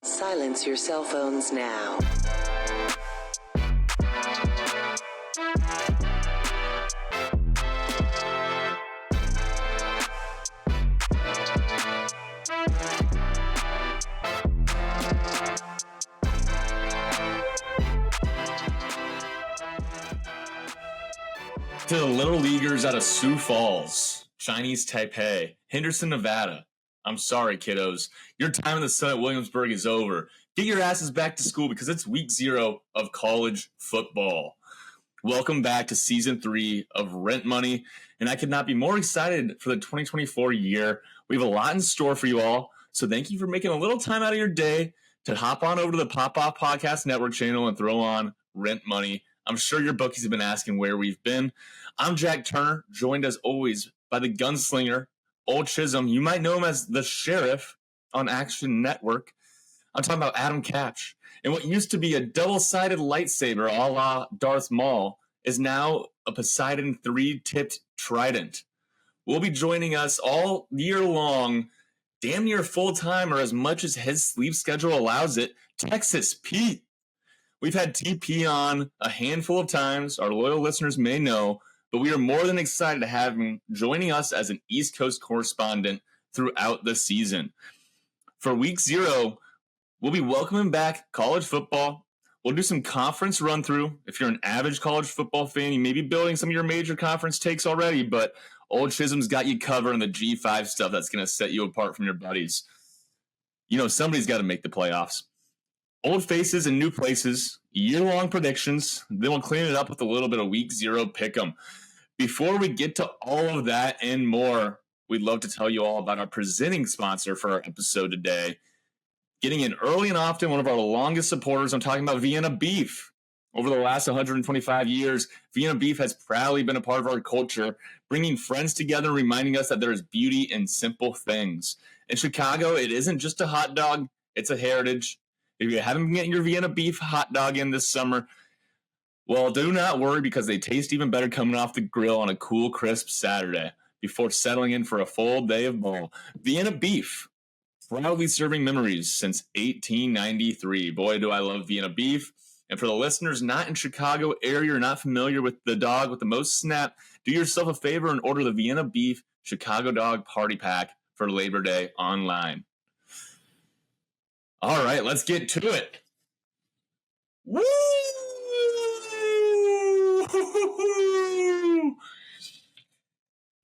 Silence your cell phones now. To the Little Leaguers out of Sioux Falls, Chinese Taipei, Henderson, Nevada. I'm sorry, kiddos. Your time in the sun at Williamsburg is over. Get your asses back to school because it's week 0 of college football. Welcome back to season 3 of Rent Money, and I could not be more excited for the 2024 year. We have a lot in store for you all, so thank you for making a little time out of your day to hop on over to the Pop Off Podcast Network channel and throw on Rent Money. I'm sure your bookies have been asking where we've been. I'm Jack Turner, joined as always by the gunslinger, Old Chisholm. You might know him as the Sheriff on Action Network. I'm talking about Adam Kapsch. And what used to be a double-sided lightsaber a la Darth Maul is now a Poseidon 3-tipped trident. Will be joining us all year long, damn near full-time or as much as his sleep schedule allows it, Texas Pete. We've had TP on a handful of times, our loyal listeners may know, but we are more than excited to have him joining us as an East Coast correspondent throughout the season. For week 0, we'll be welcoming back college football. We'll do some conference run-through. If you're an average college football fan, you may be building some of your major conference takes already, but Old Chisholm's got you covered on the G5 stuff that's going to set you apart from your buddies. You know, somebody's got to make the playoffs. Old faces and new places, year-long predictions, then we'll clean it up with a little bit of week 0 pick'em. Before we get to all of that and more, we'd love to tell you all about our presenting sponsor for our episode today. Getting in early and often, one of our longest supporters, I'm talking about Vienna Beef. Over the last 125 years, Vienna Beef has proudly been a part of our culture, bringing friends together, reminding us that there is beauty in simple things. In Chicago, it isn't just a hot dog, it's a heritage. If you haven't been getting your Vienna Beef hot dog in this summer, well, do not worry because they taste even better coming off the grill on a cool, crisp Saturday before settling in for a full day of bowl. Vienna Beef, proudly serving memories since 1893. Boy, do I love Vienna Beef. And for the listeners not in Chicago area or not familiar with the dog with the most snap, do yourself a favor and order the Vienna Beef Chicago Dog Party Pack for Labor Day online. All right, let's get to it. Woo!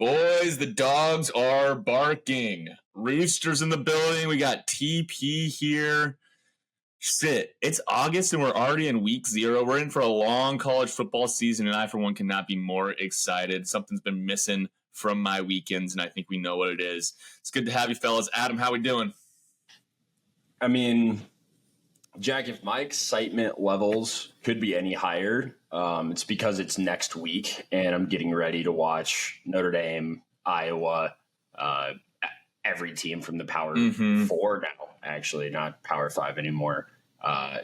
Boys, the dogs are barking. Roosters in the building. We got TP here. Shit, it's August and we're already in week 0. We're in for a long college football season, and I, for one, cannot be more excited. Something's been missing from my weekends, and I think we know what it is. It's good to have you, fellas. Adam, how we doing? I mean, Jack, if my excitement levels could be any higher, it's because it's next week and I'm getting ready to watch Notre Dame, Iowa, every team from the Power 4 now, actually, not Power 5 anymore.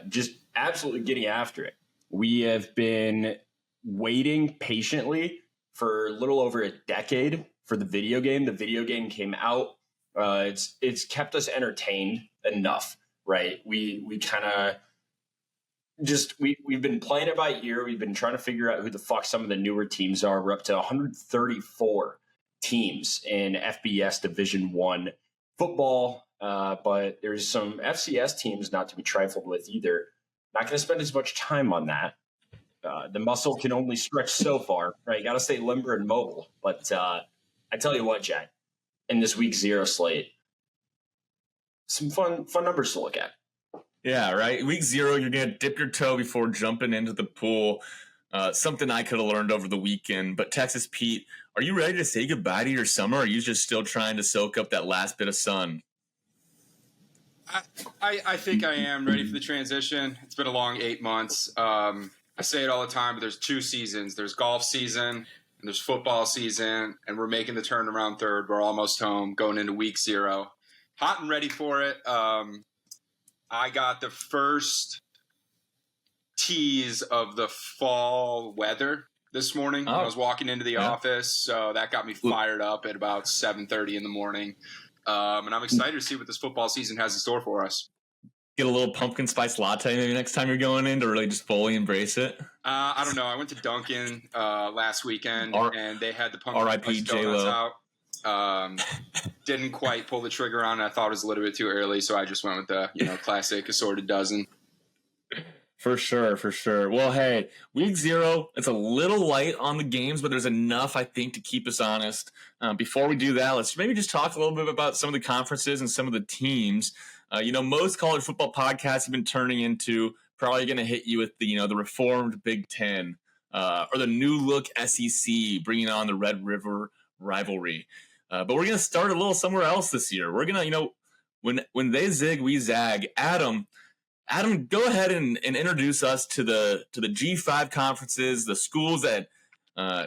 Just absolutely getting after it. We have been waiting patiently for a little over a decade for the video game. The video game came out. It's kept us entertained enough, right? We kind of we've been playing it by ear. We've been trying to figure out who the fuck some of the newer teams are. We're up to 134 teams in FBS Division 1 football, but there's some FCS teams not to be trifled with either. Not going to spend as much time on that. The muscle can only stretch so far, right? You got to stay limber and mobile. But I tell you what, Jack, in this week 0 slate, some fun numbers to look at. Yeah, right. Week 0, you're going to dip your toe before jumping into the pool. Something I could have learned over the weekend. But Texas Pete, are you ready to say goodbye to your summer? Or are you just still trying to soak up that last bit of sun? I think I am ready for the transition. It's been a long 8 months. I say it all the time, but there's 2 seasons. There's golf season and there's football season, and we're making the turnaround third. We're almost home, going into week 0. Hot and ready for it. I got the first tease of the fall weather this morning when I was walking into the office, so that got me fired up at about 7:30 in the morning. And I'm excited to see what this football season has in store for us. get a little pumpkin spice latte maybe next time you're going in to really just fully embrace it? I don't know. I went to Dunkin' last weekend, and they had the pumpkin R.I.P. spice donuts J-Lo. out. Didn't quite pull the trigger on it. I thought it was a little bit too early, so I just went with the classic assorted dozen. For sure. Well, hey, week 0, it's a little light on the games, but there's enough, I think, to keep us honest. Before we do that, let's maybe just talk a little bit about some of the conferences and some of the teams. Most college football podcasts have been turning into probably going to hit you with the reformed Big Ten or the new look SEC, bringing on the Red River rivalry. But we're going to start a little somewhere else this year. We're going to, when they zig, we zag. Adam, go ahead and introduce us to the G5 conferences, the schools that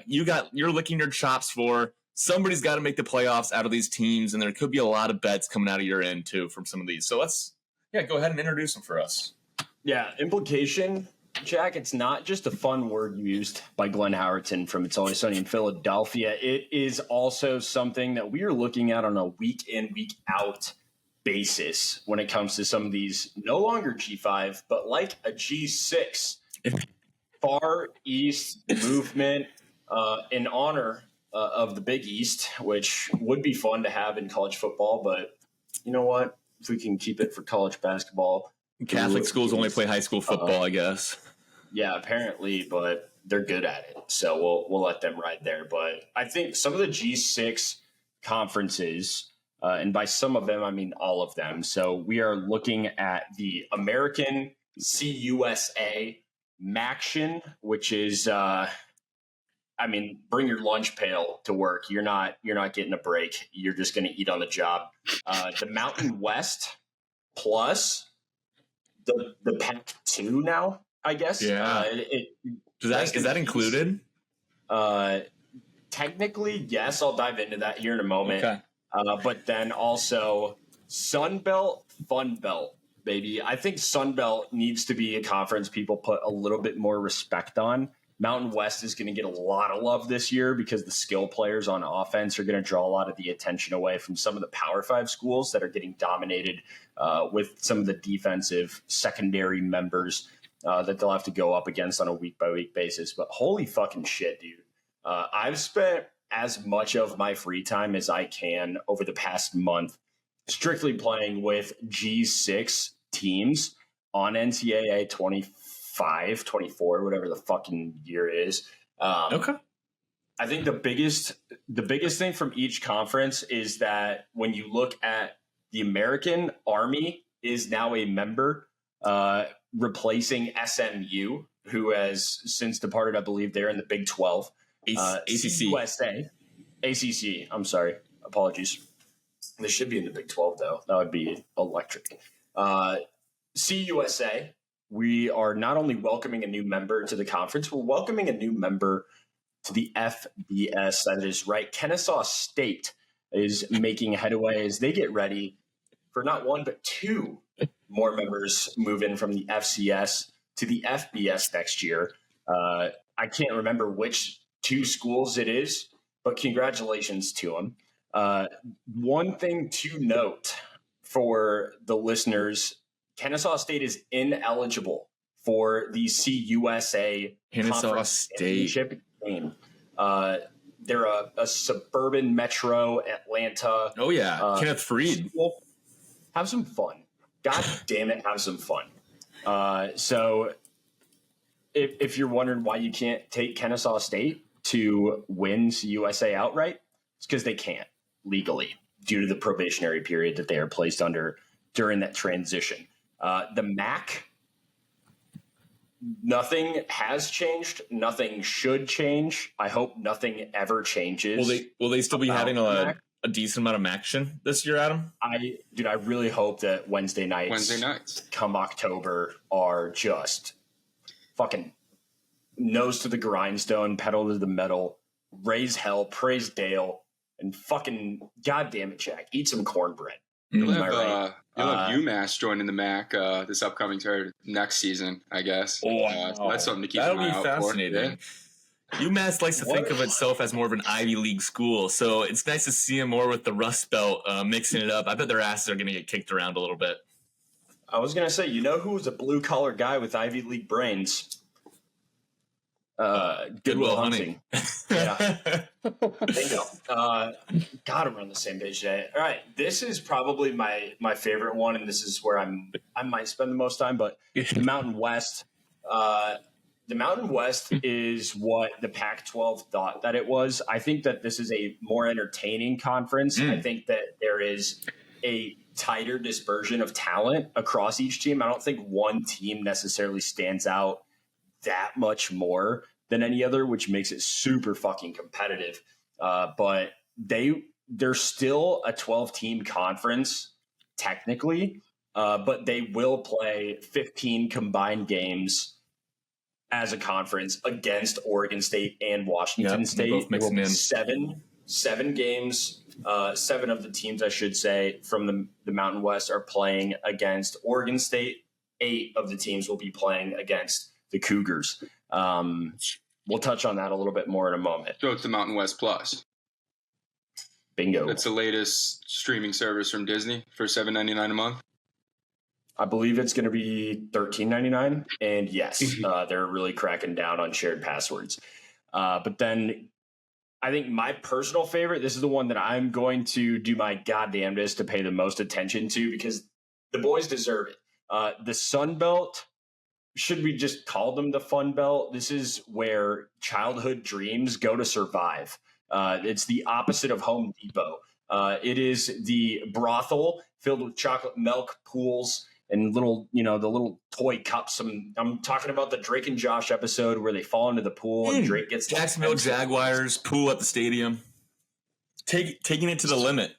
you're licking your chops for. Somebody's got to make the playoffs out of these teams, and there could be a lot of bets coming out of your end too from some of these. So let's go ahead and introduce them for us. Yeah, implication, Jack, it's not just a fun word used by Glenn Howerton from It's Always Sunny in Philadelphia. It is also something that we are looking at on a week in, week out basis when it comes to some of these no longer G5, but like a G6 Far East movement in honor of the Big East, which would be fun to have in college football. But you know what? If we can keep it for college basketball. Catholic schools only play high school football, I guess. Yeah, apparently, but they're good at it. So we'll let them ride there. But I think some of the G6 conferences, and by some of them, I mean all of them. So we are looking at the American CUSA Maction, which is, bring your lunch pail to work. You're not getting a break. You're just going to eat on the job. The Mountain West plus the Pac-2 now, I guess. Yeah. Is that included? Technically, yes. I'll dive into that here in a moment. Okay. But then also Sun Belt, Fun Belt, baby. I think Sun Belt needs to be a conference people put a little bit more respect on. Mountain West is going to get a lot of love this year because the skill players on offense are going to draw a lot of the attention away from some of the Power 5 schools that are getting dominated with some of the defensive secondary members that they'll have to go up against on a week-by-week basis. But holy fucking shit, dude. I've spent as much of my free time as I can over the past month strictly playing with G6 teams on NCAA 25, 24, whatever the fucking year is. Okay. I think the biggest thing from each conference is that when you look at the American Army is now a member, replacing SMU, who has since departed. I believe they're in the Big 12. ACC. USA. ACC. I'm sorry. Apologies. They should be in the Big 12, though. That would be electric. CUSA, we are not only welcoming a new member to the conference, we're welcoming a new member to the FBS. That is right. Kennesaw State is making headway as they get ready for not one, but two more members move in from the FCS to the FBS next year. I can't remember which two schools it is, but congratulations to them. One thing to note for the listeners, Kennesaw State is ineligible for the CUSA Kennesaw State game. They're a suburban metro Atlanta. Oh, yeah. Kenneth Freed. School. Have some fun. God damn it, have some fun. So if you're wondering why you can't take Kennesaw State to win CUSA outright, it's because they can't legally due to the probationary period that they are placed under during that transition. The MAC, nothing has changed. Nothing should change. I hope nothing ever changes. Will they still be having a decent amount of action this year, Adam? I really hope that Wednesday nights come October are just fucking nose to the grindstone, pedal to the metal, raise hell, praise Dale, and fucking goddamn it, Jack, eat some cornbread. You'll have UMass joining the MAC this upcoming next season, I guess. Oh, wow. So that's something to keep an eye out for. That'll be fascinating. UMass likes to think of itself as more of an Ivy League school, so it's nice to see them more with the Rust Belt mixing it up. I bet their asses are going to get kicked around a little bit. I was gonna say, you know who was a blue collar guy with Ivy League brains? Goodwill Hunting. Yeah. Bingo. God, we're on the same page today. All right, this is probably my favorite one, and this is where I might spend the most time. But the Mountain West. The Mountain West is what the Pac-12 thought that it was. I think that this is a more entertaining conference. I think that there is a tighter dispersion of talent across each team. I don't think one team necessarily stands out that much more than any other, which makes it super fucking competitive. But they're still a 12-team conference technically, but they will play 15 combined games as a conference against Oregon State and Washington State. Both mixing in. Seven games. 7 of the teams, I should say, from the Mountain West are playing against Oregon State. 8 of the teams will be playing against the Cougars. We'll touch on that a little bit more in a moment. So it's the Mountain West Plus. Bingo. It's the latest streaming service from Disney for $7.99 a month. I believe it's going to be $13.99. And yes, they're really cracking down on shared passwords. But then I think my personal favorite, this is the one that I'm going to do my goddamnedest to pay the most attention to because the boys deserve it. The Sun Belt, should we just call them the Fun Belt? This is where childhood dreams go to survive. It's the opposite of Home Depot. It is the brothel filled with chocolate milk pools and the little toy cups. I'm talking about the Drake and Josh episode where they fall into the pool and Drake gets Jacksonville Jaguars pool at the stadium. Taking it to the limit.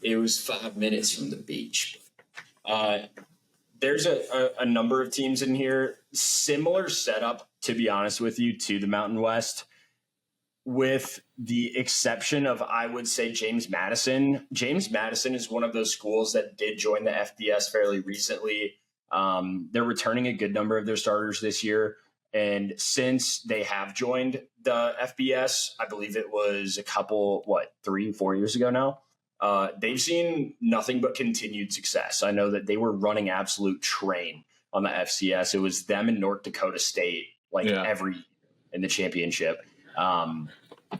It was 5 minutes from the beach. There's a number of teams in here. Similar setup, to be honest with you, to the Mountain West, with the exception of, I would say, James Madison. James Madison is one of those schools that did join the FBS fairly recently. They're returning a good number of their starters this year. And since they have joined the FBS, I believe it was a couple, 3-4 years ago now, they've seen nothing but continued success. I know that they were running absolute train on the FCS. It was them and North Dakota State every in the championship.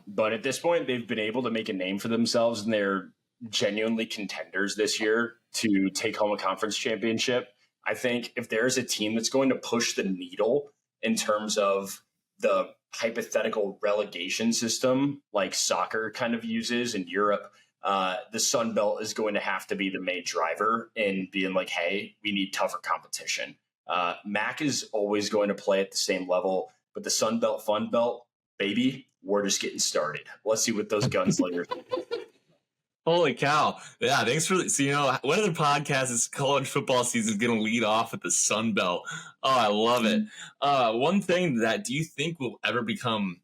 But at this point, they've been able to make a name for themselves, and they're genuinely contenders this year to take home a conference championship. I think if there's a team that's going to push the needle in terms of the hypothetical relegation system like soccer kind of uses in Europe, the Sun Belt is going to have to be the main driver in being like, hey, we need tougher competition. MAC is always going to play at the same level, but the Sun Belt, Fun Belt, baby, we're just getting started. Let's see what those gunslingers do. Holy cow. Yeah, thanks for what other podcast is college football season is going to lead off with the Sun Belt? Oh, I love it. One thing that do you think will ever become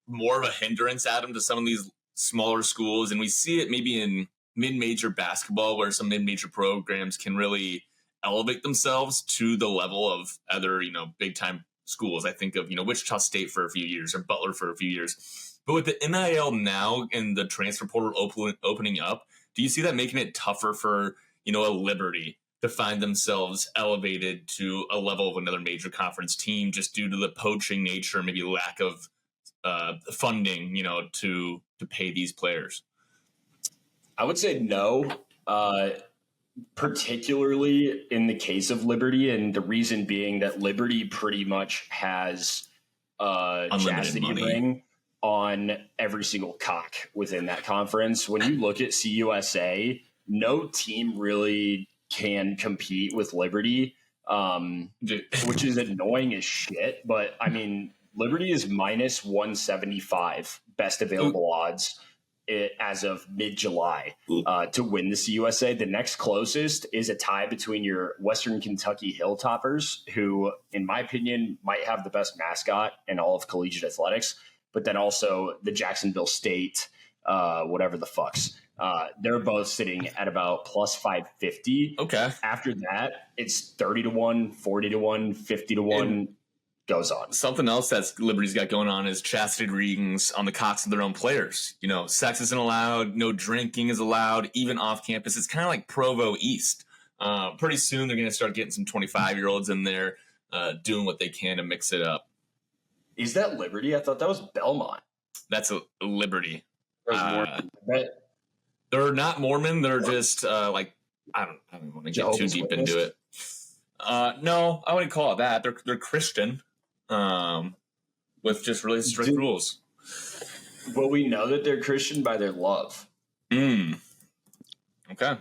more of a hindrance, Adam, to some of these smaller schools? And we see it maybe in mid-major basketball where some mid-major programs can really elevate themselves to the level of other, big-time schools. I think of, Wichita State for a few years or Butler for a few years. But with the NIL now and the transfer portal opening up, do you see that making it tougher for, a Liberty to find themselves elevated to a level of another major conference team just due to the poaching nature, maybe lack of funding, to pay these players? I would say no, particularly in the case of Liberty, and the reason being that Liberty pretty much has chastity ring on every single cock within that conference. When you look at CUSA, no team really can compete with Liberty, which is annoying as shit. But I mean, Liberty is minus 175 best available odds as of mid-July to win the CUSA. The next closest is a tie between your Western Kentucky Hilltoppers, who, in my opinion, might have the best mascot in all of collegiate athletics, but then also the Jacksonville State, whatever the fucks. They're both sitting at about plus 550. Okay. After that, it's 30-1, 40-1, 50-1. Goes on. Something else that's Liberty's got going on is chastity rings on the cocks of their own players. Sex isn't allowed, no drinking is allowed, even off campus. It's kind of like Provo East. Pretty soon they're going to start getting some 25-year-olds in there doing what they can to mix it up. Is that Liberty? I thought that was Belmont. That's a Liberty. That, They're not Mormon. They're just I don't want to get too deep into it. No, I wouldn't call it that. They're Christian, with just really strict rules. Well, we know that they're Christian by their love. Okay.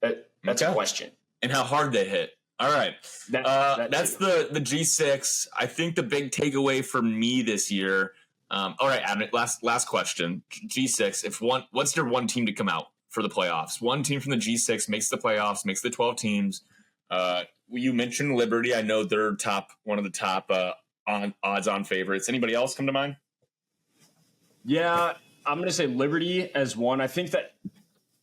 That's a question. And how hard they hit. All right. That's too. the G6. I think the big takeaway for me this year. All right, Adam, last question. G6. What's your one team to come out for the playoffs? One team from the G6 makes the playoffs, makes the 12 teams. You mentioned Liberty. I know they're one of the top odds-on favorites. Anybody else come to mind? Yeah, I'm going to say Liberty as one. I think that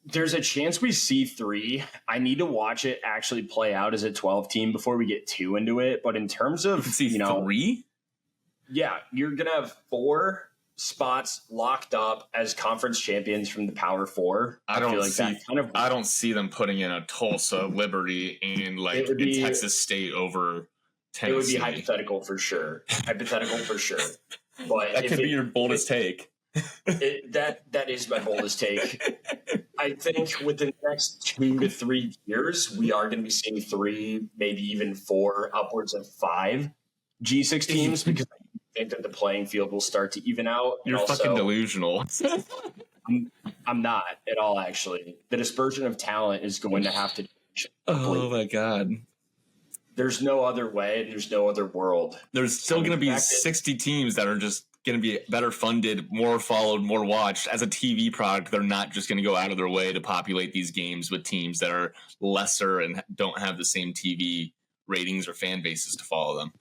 there's a chance we see 3. I need to watch it actually play out as a 12 team before we get too into it. But in terms of, see 3? Yeah, you're going to have 4 spots locked up as conference champions from the Power 4. I don't see them putting in a Tulsa, Liberty, and in Texas State over Tennessee. It would be hypothetical for sure. But that could be your boldest take. That is my boldest take. I think within the next 2 to 3 years, we are going to be seeing 3, maybe even 4, upwards of 5 G6 teams because I think that the playing field will start to even out. You're fucking delusional. I'm not at all, actually. The dispersion of talent is going to have to change. Oh, my God. There's no other way. There's no other world. There's still going to be 60 teams that are just going to be better funded, more followed, more watched. As a TV product, they're not just going to go out of their way to populate these games with teams that are lesser and don't have the same TV ratings or fan bases to follow them.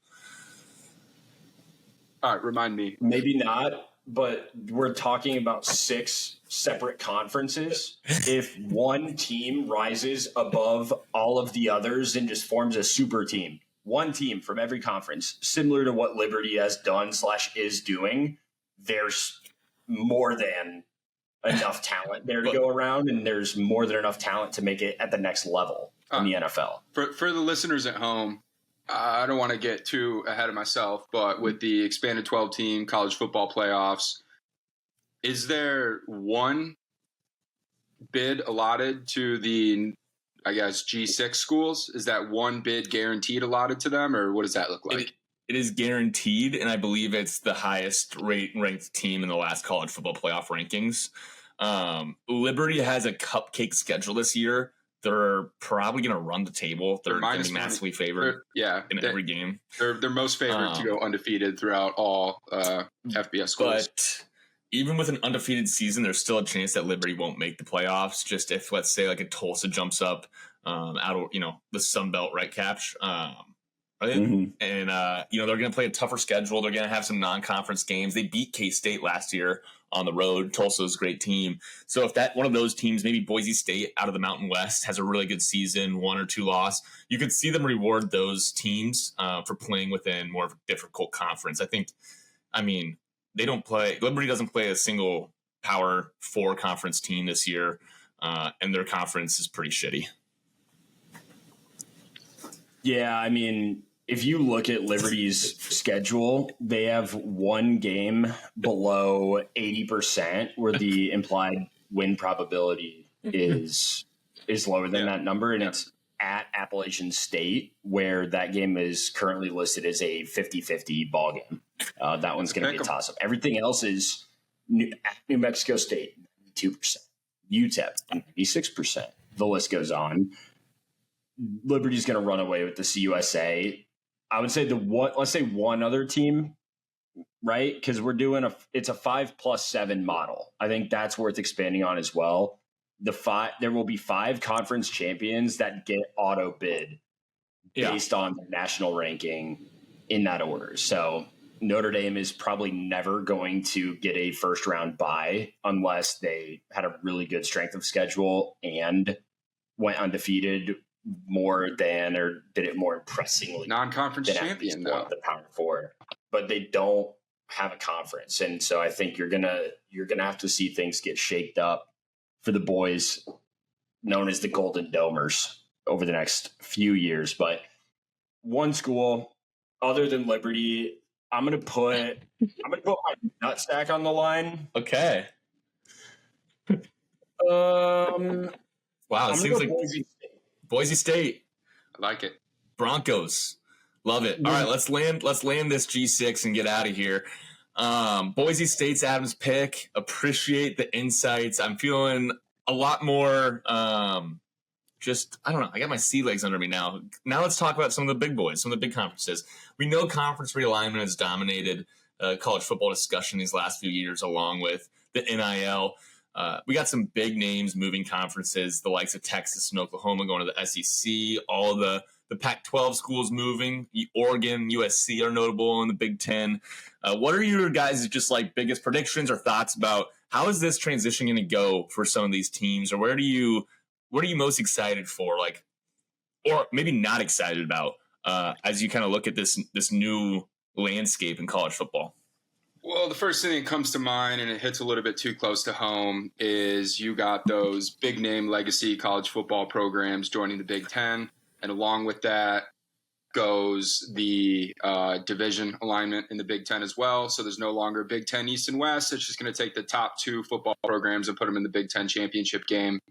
All right, remind me. Maybe not, but we're talking about 6 separate conferences. If one team rises above all of the others and just forms a super team, one team from every conference, similar to what Liberty has done / is doing, there's more than enough talent there to go around, and there's more than enough talent to make it at the next level in the NFL. For the listeners at home, I don't want to get too ahead of myself, but with the expanded 12-team college football playoffs, is there one bid allotted to the, I guess, G6 schools? Is that one bid guaranteed allotted to them, or what does that look like? It is guaranteed, and I believe it's the highest ranked team in the last college football playoff rankings. Liberty has a cupcake schedule this year. They're probably going to run the table. They're going to be massively favored in every game. They're most favored to go undefeated throughout all FBS schools. But even with an undefeated season, there's still a chance that Liberty won't make the playoffs. Just if, let's say, like a Tulsa jumps up out of the Sun Belt, right, Kapsch? And they're going to play a tougher schedule. They're going to have some non-conference games. They beat K-State last year on the road. Tulsa's a great team. So if that one of those teams, maybe Boise State out of the Mountain West, has a really good season, 1 or 2 loss, you could see them reward those teams for playing within more of a difficult conference. Liberty doesn't play a single Power 4 conference team this year, and their conference is pretty shitty. Yeah, if you look at Liberty's schedule, they have one game below 80%, where the implied win probability is lower than that number, and it's at Appalachian State, where that game is currently listed as a 50-50 ball game. That one's going to be a toss-up. Everything else is New Mexico State, 92%, UTEP, 96%. The list goes on. Liberty's going to run away with the CUSA. I would say let's say one other team, right? Because we're doing it's a 5+7 model. I think that's worth expanding on as well. There will be 5 conference champions that get auto bid based on the national ranking in that order. So Notre Dame is probably never going to get a first round bye unless they had a really good strength of schedule and went undefeated more than, or did it more impressively, non-conference champion though, the Power 4, but they don't have a conference, and so I think you're gonna have to see things get shaked up for the boys known as the Golden Domers. over the next few years. But one school other than Liberty, I'm gonna put my nutsack on the line. Okay. Wow, it seems like Boise State. I like it. Broncos. Love it. All right, let's land this G6 and get out of here. Boise State's Adam's pick. Appreciate the insights. I'm feeling a lot more I don't know. I got my sea legs under me now. Now let's talk about some of the big boys, some of the big conferences. We know conference realignment has dominated college football discussion these last few years, along with the NIL. We got some big names moving conferences, the likes of Texas and Oklahoma going to the SEC, all the Pac-12 schools moving. Oregon, USC are notable in the Big Ten. What are your guys' just like biggest predictions or thoughts about how is this transition going to go for some of these teams, or what are you most excited for, like, or maybe not excited about as you kind of look at this new landscape in college football? Well, the first thing that comes to mind, and it hits a little bit too close to home, is you got those big name legacy college football programs joining the Big Ten. And along with that goes the division alignment in the Big Ten as well. So there's no longer Big Ten East and West. It's just going to take the top two football programs and put them in the Big Ten championship game.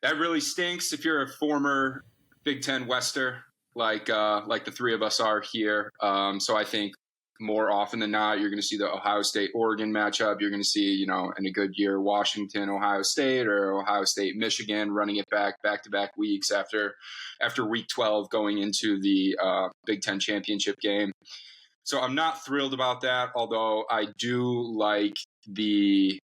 That really stinks if you're a former Big Ten Wester like the three of us are here. So I think more often than not, you're going to see the Ohio State-Oregon matchup. You're going to see, in a good year, Washington-Ohio State or Ohio State-Michigan running it back-to-back weeks after Week 12 going into the Big Ten championship game. So I'm not thrilled about that, although I do like the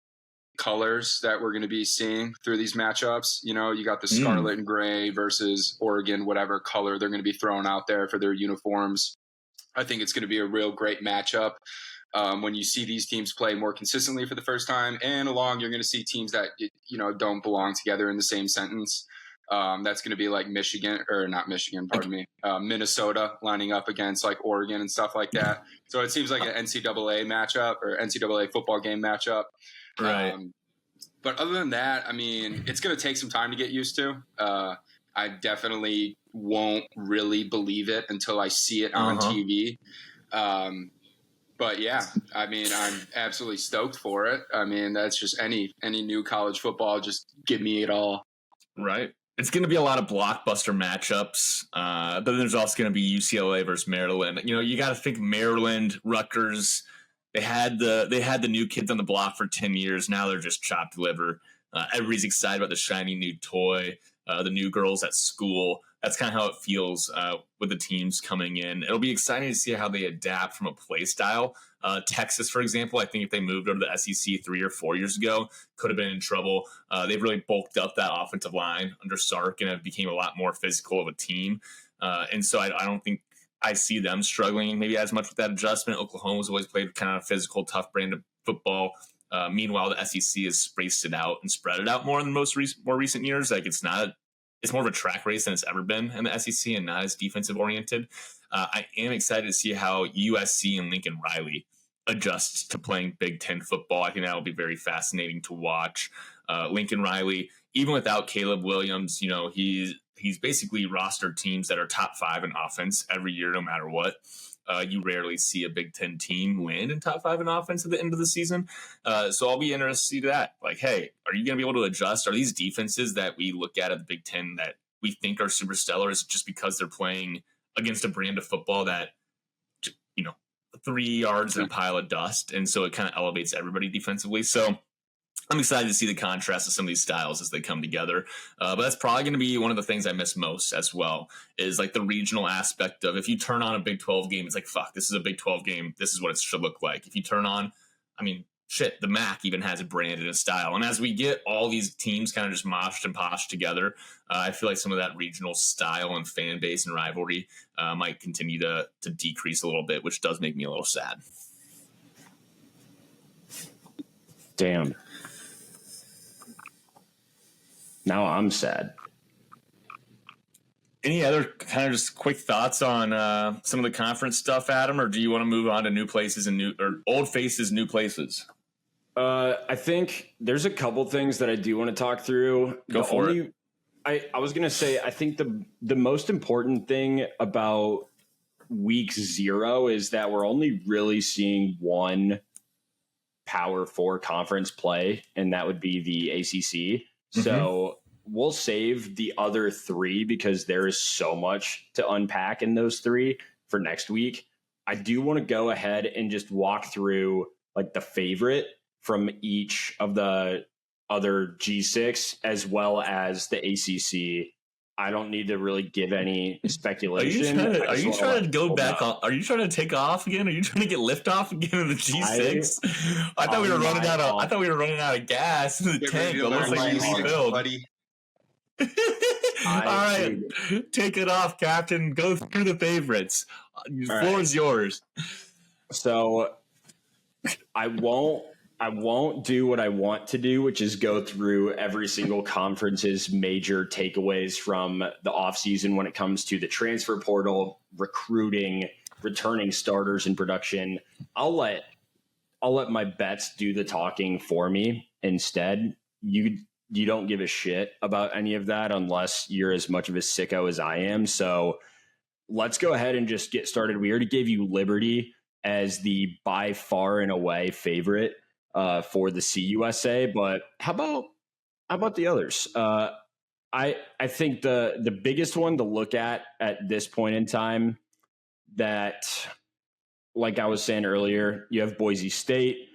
colors that we're going to be seeing through these matchups. You got the scarlet and gray versus Oregon, whatever color they're going to be throwing out there for their uniforms. I think it's going to be a real great matchup when you see these teams play more consistently for the first time. And along, you're going to see teams that, don't belong together in the same sentence. That's going to be like Minnesota lining up against like Oregon and stuff like that. So it seems like an NCAA matchup or NCAA football game matchup. Right. But other than that, I mean, it's going to take some time to get used to. I definitely won't really believe it until I see it on TV. But yeah, I mean, I'm absolutely stoked for it. I mean, that's just any new college football. Just give me it all. Right. It's going to be a lot of blockbuster matchups. But then there's also going to be UCLA versus Maryland. You got to think Maryland, Rutgers. They had the new kids on the block for 10 years. Now they're just chopped liver. Everybody's excited about the shiny new toy. The new girls at school. That's kind of how it feels with the teams coming in. It'll be exciting to see how they adapt from a play style. Texas, for example, I think if they moved over to the SEC 3 or 4 years ago, could have been in trouble. They've really bulked up that offensive line under Sark, and it became a lot more physical of a team. And so I don't think I see them struggling maybe as much with that adjustment. Oklahoma's always played kind of physical, tough brand of football. Meanwhile, the SEC has spaced it out and spread it out more in the more recent years. Like it's more of a track race than it's ever been in the SEC and not as defensive oriented. I am excited to see how USC and Lincoln Riley adjust to playing Big Ten football. I think that will be very fascinating to watch. Lincoln Riley, even without Caleb Williams, he's basically rostered teams that are top 5 in offense every year, no matter what. You rarely see a Big Ten team land in top 5 in offense at the end of the season. So I'll be interested to see that. Like, hey, are you going to be able to adjust? Are these defenses that we look at the Big Ten that we think are super stellar is just because they're playing against a brand of football that, 3 yards and a pile of dust. And so it kind of elevates everybody defensively. So I'm excited to see the contrast of some of these styles as they come together. But that's probably going to be one of the things I miss most as well is like the regional aspect of if you turn on a Big 12 game, it's like, fuck, this is a Big 12 game. This is what it should look like. If you turn on, the MAC even has a brand and a style. And as we get all these teams kind of just moshed and poshed together, I feel like some of that regional style and fan base and rivalry might continue to decrease a little bit, which does make me a little sad. Damn. Now I'm sad. Any other kind of just quick thoughts on some of the conference stuff, Adam, or do you want to move on to new places and old faces, new places? I think there's a couple things that I do want to talk through. Go for it. I was going to say, I think the most important thing about week 0 is that we're only really seeing one Power 4 conference play, and that would be the ACC. Mm-hmm. So we'll save the other 3 because there is so much to unpack in those 3 for next week. I do want to go ahead and just walk through like the favorite from each of the other G6 as well as the ACC. I don't need to really give any speculation. Are you trying to go back on? Are you trying to take off again? Are you trying to get liftoff again in the G6? I thought we were running out of. I thought we were running out of gas in the tank. It looks like it's filled, buddy. All right, take it off, Captain. Go through the favorites. The floor is yours. So I won't do what I want to do, which is go through every single conference's major takeaways from the offseason when it comes to the transfer portal, recruiting, returning starters in production. I'll let my bets do the talking for me instead. You don't give a shit about any of that unless you're as much of a sicko as I am. So let's go ahead and just get started. We already gave you Liberty as the by far and away favorite for the CUSA, but how about the others? I think the biggest one to look at this point in time, that, like I was saying earlier, you have Boise State,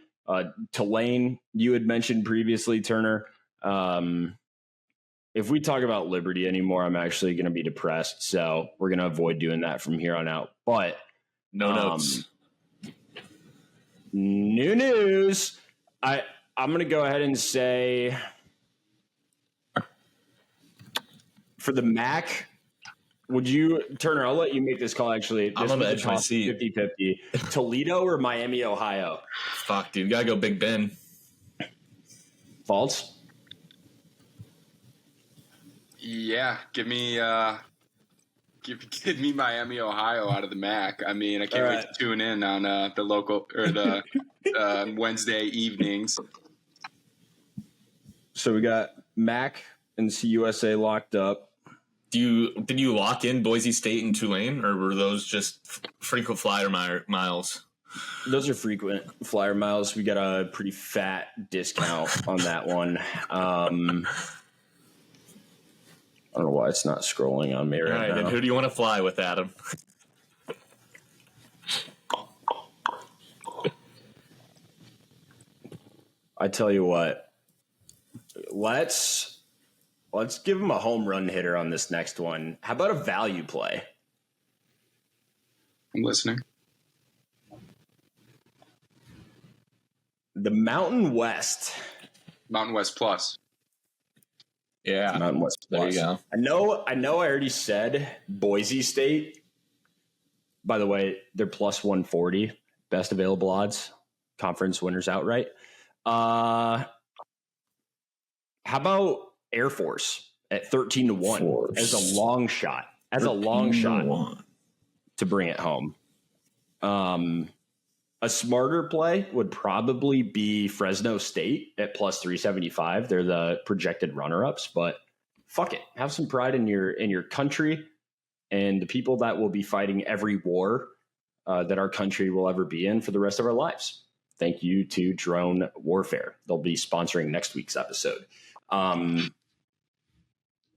Tulane. You had mentioned previously, Turner. If we talk about Liberty anymore, I'm actually going to be depressed. So we're going to avoid doing that from here on out. But no notes. New news. I'm going to go ahead and say for the MAC, would you, Turner, I'll let you make this call, actually. I'm on the edge of my seat. 50-50. Toledo or Miami, Ohio? Fuck, dude. Got to go Big Ben. Faltz? Yeah, give me Miami, Ohio out of the MAC. I mean, I can't wait to tune in on the local or the Wednesday evenings. So we got MAC and CUSA locked up. Did you lock in Boise State and Tulane, or were those just frequent flyer miles? Those are frequent flyer miles. We got a pretty fat discount on that one. I don't know why it's not scrolling on me right now. Then who do you want to fly with, Adam? I tell you what, let's give him a home run hitter on this next one. How about a value play? I'm listening. The Mountain West. Mountain West Plus. Yeah. Mountain West Plus. There you go. I know I already said Boise State. By the way, they're plus 140. Best available odds. Conference winners outright. How about Air Force at 13-1 as a long shot? As a long shot to bring it home. A smarter play would probably be Fresno State at plus 375. They're the projected runner-ups, but fuck it. Have some pride in your country and the people that will be fighting every war that our country will ever be in for the rest of our lives. Thank you to Drone Warfare. They'll be sponsoring next week's episode.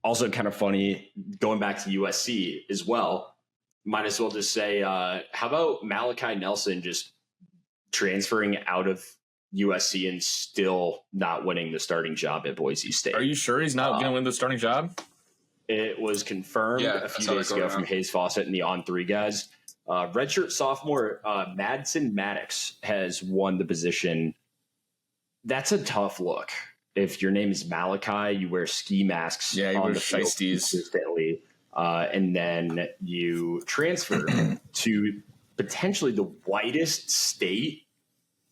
Also kind of funny, going back to USC as well, might as well just say, how about Malachi Nelson just transferring out of USC and still not winning the starting job at Boise State? Are you sure he's not going to win the starting job? It was confirmed a few days ago from Hayes Fawcett and the On3 guys. Redshirt sophomore Madsen Maddox has won the position. That's a tough look. If your name is Malachi, you wear ski masks on the field consistently, and then you transfer to potentially the whitest state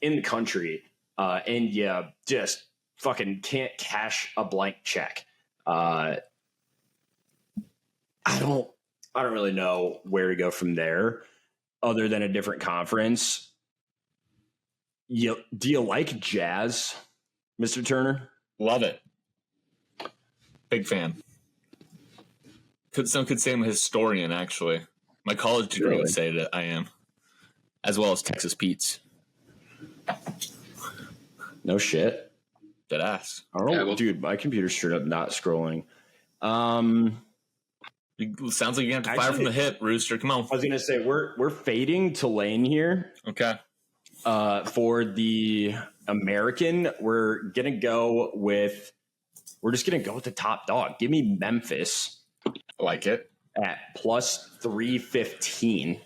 in the country, and you just fucking can't cash a blank check. I don't really know where to go from there other than a different conference. Do you like jazz, Mr. Turner? Love it. Big fan. Some could say I'm a historian, actually. My college degree would say that I am, as well as Texas Pete's. No shit. Dead ass. I don't know, dude. My computer's straight up not scrolling. Sounds like you have to fire from the hip, Rooster. Come on. I was gonna say we're fading Tulane here. Okay. For the American, we're just gonna go with the top dog. Give me Memphis. I like it. At plus 315.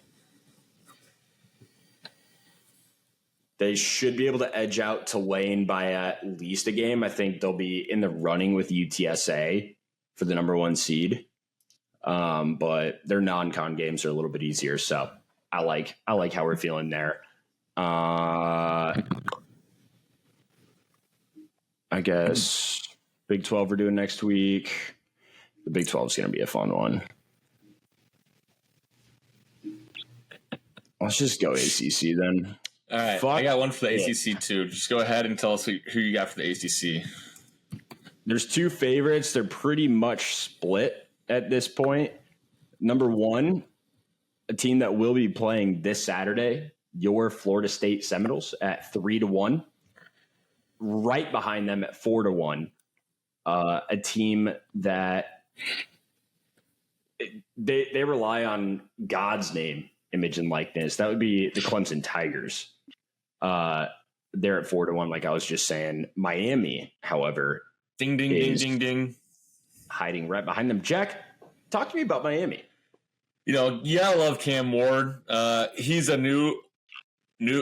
They should be able to edge out Tulane by at least a game. I think they'll be in the running with UTSA for the number 1 seed. But their non-con games are a little bit easier. So I like how we're feeling there. I guess Big 12 we're doing next week. The Big 12 is going to be a fun one. Let's just go ACC then. All right. I got one for the ACC too. Just go ahead and tell us who you got for the ACC. There's 2 favorites. They're pretty much split at this point. Number 1, a team that will be playing this Saturday, your Florida State Seminoles at 3-1. Right behind them at 4-1, a team that they rely on God's name, image, and likeness. That would be the Clemson Tigers. They're at 4-1, like I was just saying. Miami, however, ding, ding, hiding right behind them. Jack, talk to me about Miami. I love Cam Ward. He's a new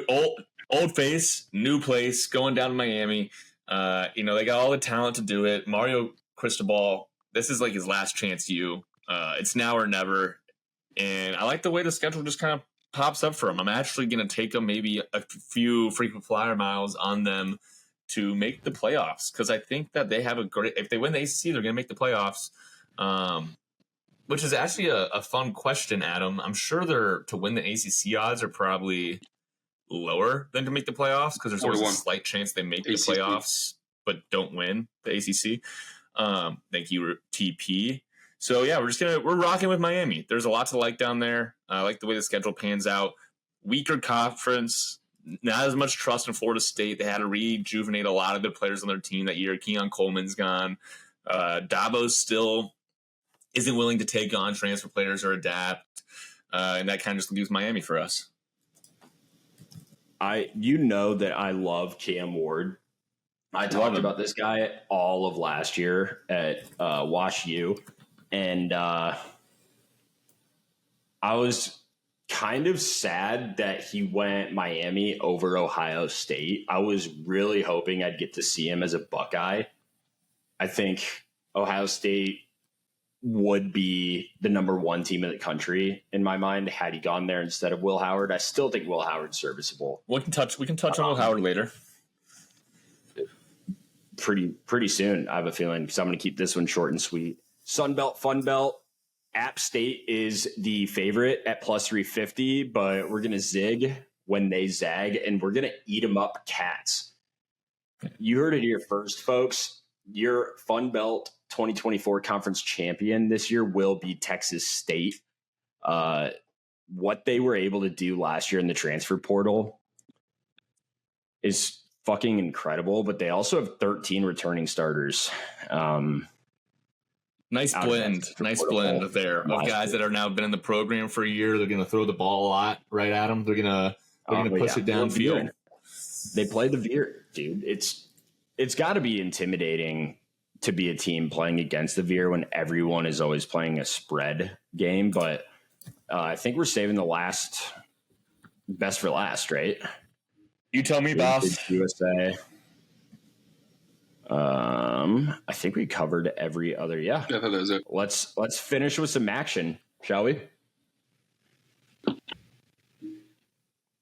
old face, new place, going down to Miami. They got all the talent to do it. Mario Cristobal, this is like his last chance. It's now or never. And I like the way the schedule just kind of pops up for him. I'm actually going to take him maybe a few frequent flyer miles on them to make the playoffs, because I think that they have if they win the ACC, they're going to make the playoffs. Which is actually a fun question, Adam. I'm sure to win the ACC odds are probably lower than to make the playoffs, because there's always a slight chance they make the playoffs but don't win the ACC. Thank you, TP. So yeah, we're rocking with Miami. There's a lot to like down there. I like the way the schedule pans out. Weaker conference, not as much trust in Florida State. They had to rejuvenate a lot of their players on their team that year. Keon Coleman's gone. Dabo still isn't willing to take on transfer players or adapt. And that kind of just leaves Miami for us. That I love Cam Ward. I talked about this guy all of last year at Wash U. And I was kind of sad that he went Miami over Ohio State. I was really hoping I'd get to see him as a Buckeye. I think Ohio State would be the number 1 team in the country in my mind had he gone there instead of Will Howard. I still think Will Howard's serviceable. We can touch on Will Howard later. Pretty soon, I have a feeling, because I'm going to keep this one short and sweet. Sunbelt, Funbelt. App State is the favorite at plus 350, but we're going to zig when they zag, and we're going to eat them up cats. You heard it here first, folks. Your Funbelt 2024 conference champion this year will be Texas State. What they were able to do last year in the transfer portal is fucking incredible, but they also have 13 returning starters. Nice blend there of guys that are now been in the program for a year. They're going to throw the ball a lot, right, Adam? They're going to push it downfield. They play the veer, dude. It's got to be intimidating to be a team playing against the veer when everyone is always playing a spread game. But I think we're saving the best for last, right? You tell me, boss. USA. I think we covered every other. Yeah, that was it. Let's finish with some action, shall we?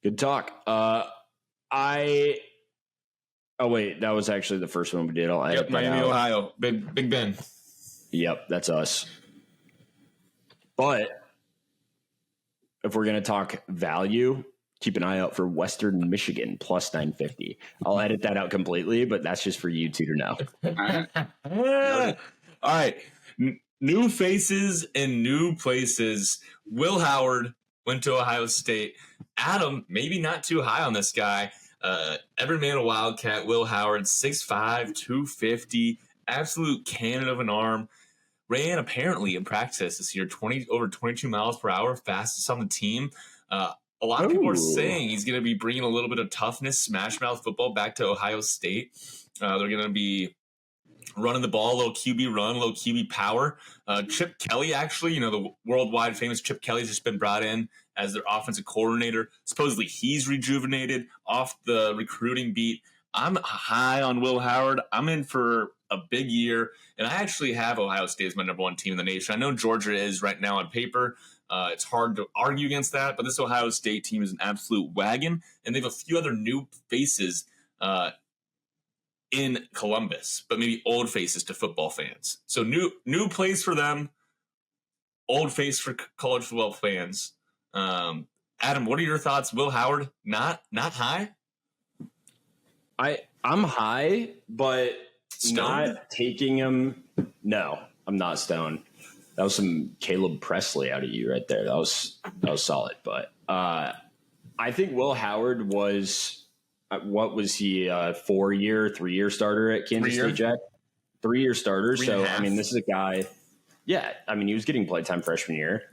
Good talk. Oh wait, that was actually the first one we did. I'll edit Miami, Ohio, Big Ben. Yep, that's us. But if we're gonna talk value, keep an eye out for Western Michigan plus 950. I'll edit that out completely, but that's just for you two to know. All right. New faces in new places. Will Howard went to Ohio State. Adam, maybe not too high on this guy. Every man a Wildcat. Will Howard, 6'5", 250, absolute cannon of an arm. Ran apparently in practice this year over 22 miles per hour, fastest on the team. A lot of people are saying he's going to be bringing a little bit of toughness, smash mouth football back to Ohio State. They're going to be running the ball, a little QB run, a little QB power. Chip Kelly, actually, the worldwide famous Chip Kelly's just been brought in as their offensive coordinator. Supposedly he's rejuvenated off the recruiting beat. I'm high on Will Howard. I'm in for a big year, and I actually have Ohio State as my number one team in the nation. I know Georgia is right now on paper. It's hard to argue against that, but this Ohio State team is an absolute wagon, and they have a few other new faces in Columbus, but maybe old faces to football fans. So new place for them, old face for college football fans. Adam, what are your thoughts? Will Howard not high? I'm high, but Stoned? not taking him. No, I'm not stoned. That was some Caleb Presley out of you right there. That was solid. But I think Will Howard was what was he? 3-year starter at Kansas State, Jack? 3-year starter. So I mean, this is a guy. Yeah, I mean, he was getting playtime freshman year.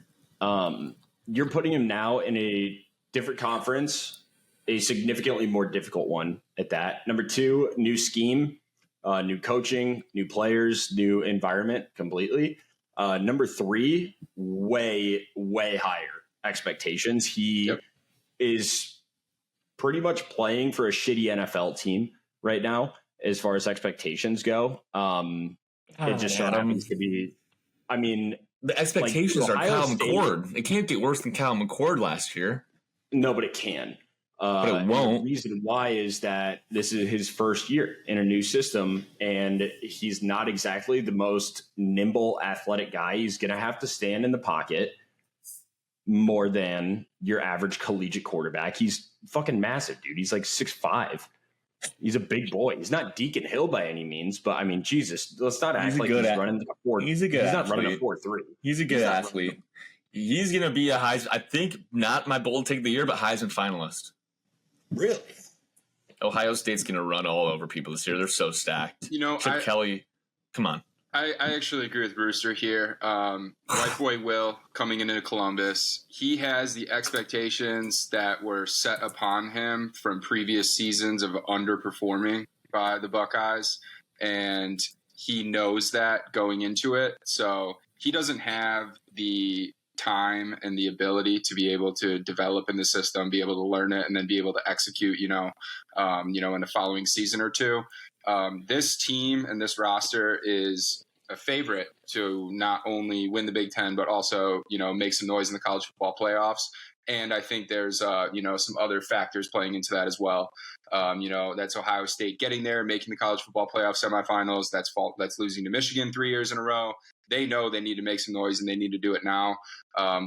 You're putting him now in a different conference, a significantly more difficult one at that. Number 2, new scheme, new coaching, new players, new environment completely. Number 3, way higher expectations. He is pretty much playing for a shitty NFL team right now as far as expectations go. It just so happens to be, I mean, the expectations are Kyle McCord. It can't get worse than Kyle McCord last year. No, but it can. But it won't. The reason why is that this is his first year in a new system, and he's not exactly the most nimble, athletic guy. He's going to have to stand in the pocket more than your average collegiate quarterback. He's fucking massive, dude. He's like 6'5". He's a big boy. He's not Deacon Hill by any means, but I mean, Jesus, let's not act like he's running a 4. He's a good athlete. Not running a 4.3. He's a good athlete. He's going to be a Heisman. I think not my bold take of the year, but Heisman finalist. Really? Ohio State's going to run all over people this year. They're so stacked. Chip Kelly, come on. I actually agree with Brewster here. White boy Will coming into Columbus, he has the expectations that were set upon him from previous seasons of underperforming by the Buckeyes, and he knows that going into it. So he doesn't have the time and the ability to be able to develop in the system, be able to learn it, and then be able to execute, in the following season or two. This team and this roster is a favorite to not only win the Big Ten, but also, make some noise in the college football playoffs. And I think there's, some other factors playing into that as well. That's Ohio State getting there, making the college football playoff semifinals. That's losing to Michigan 3 years in a row. They know they need to make some noise and they need to do it now.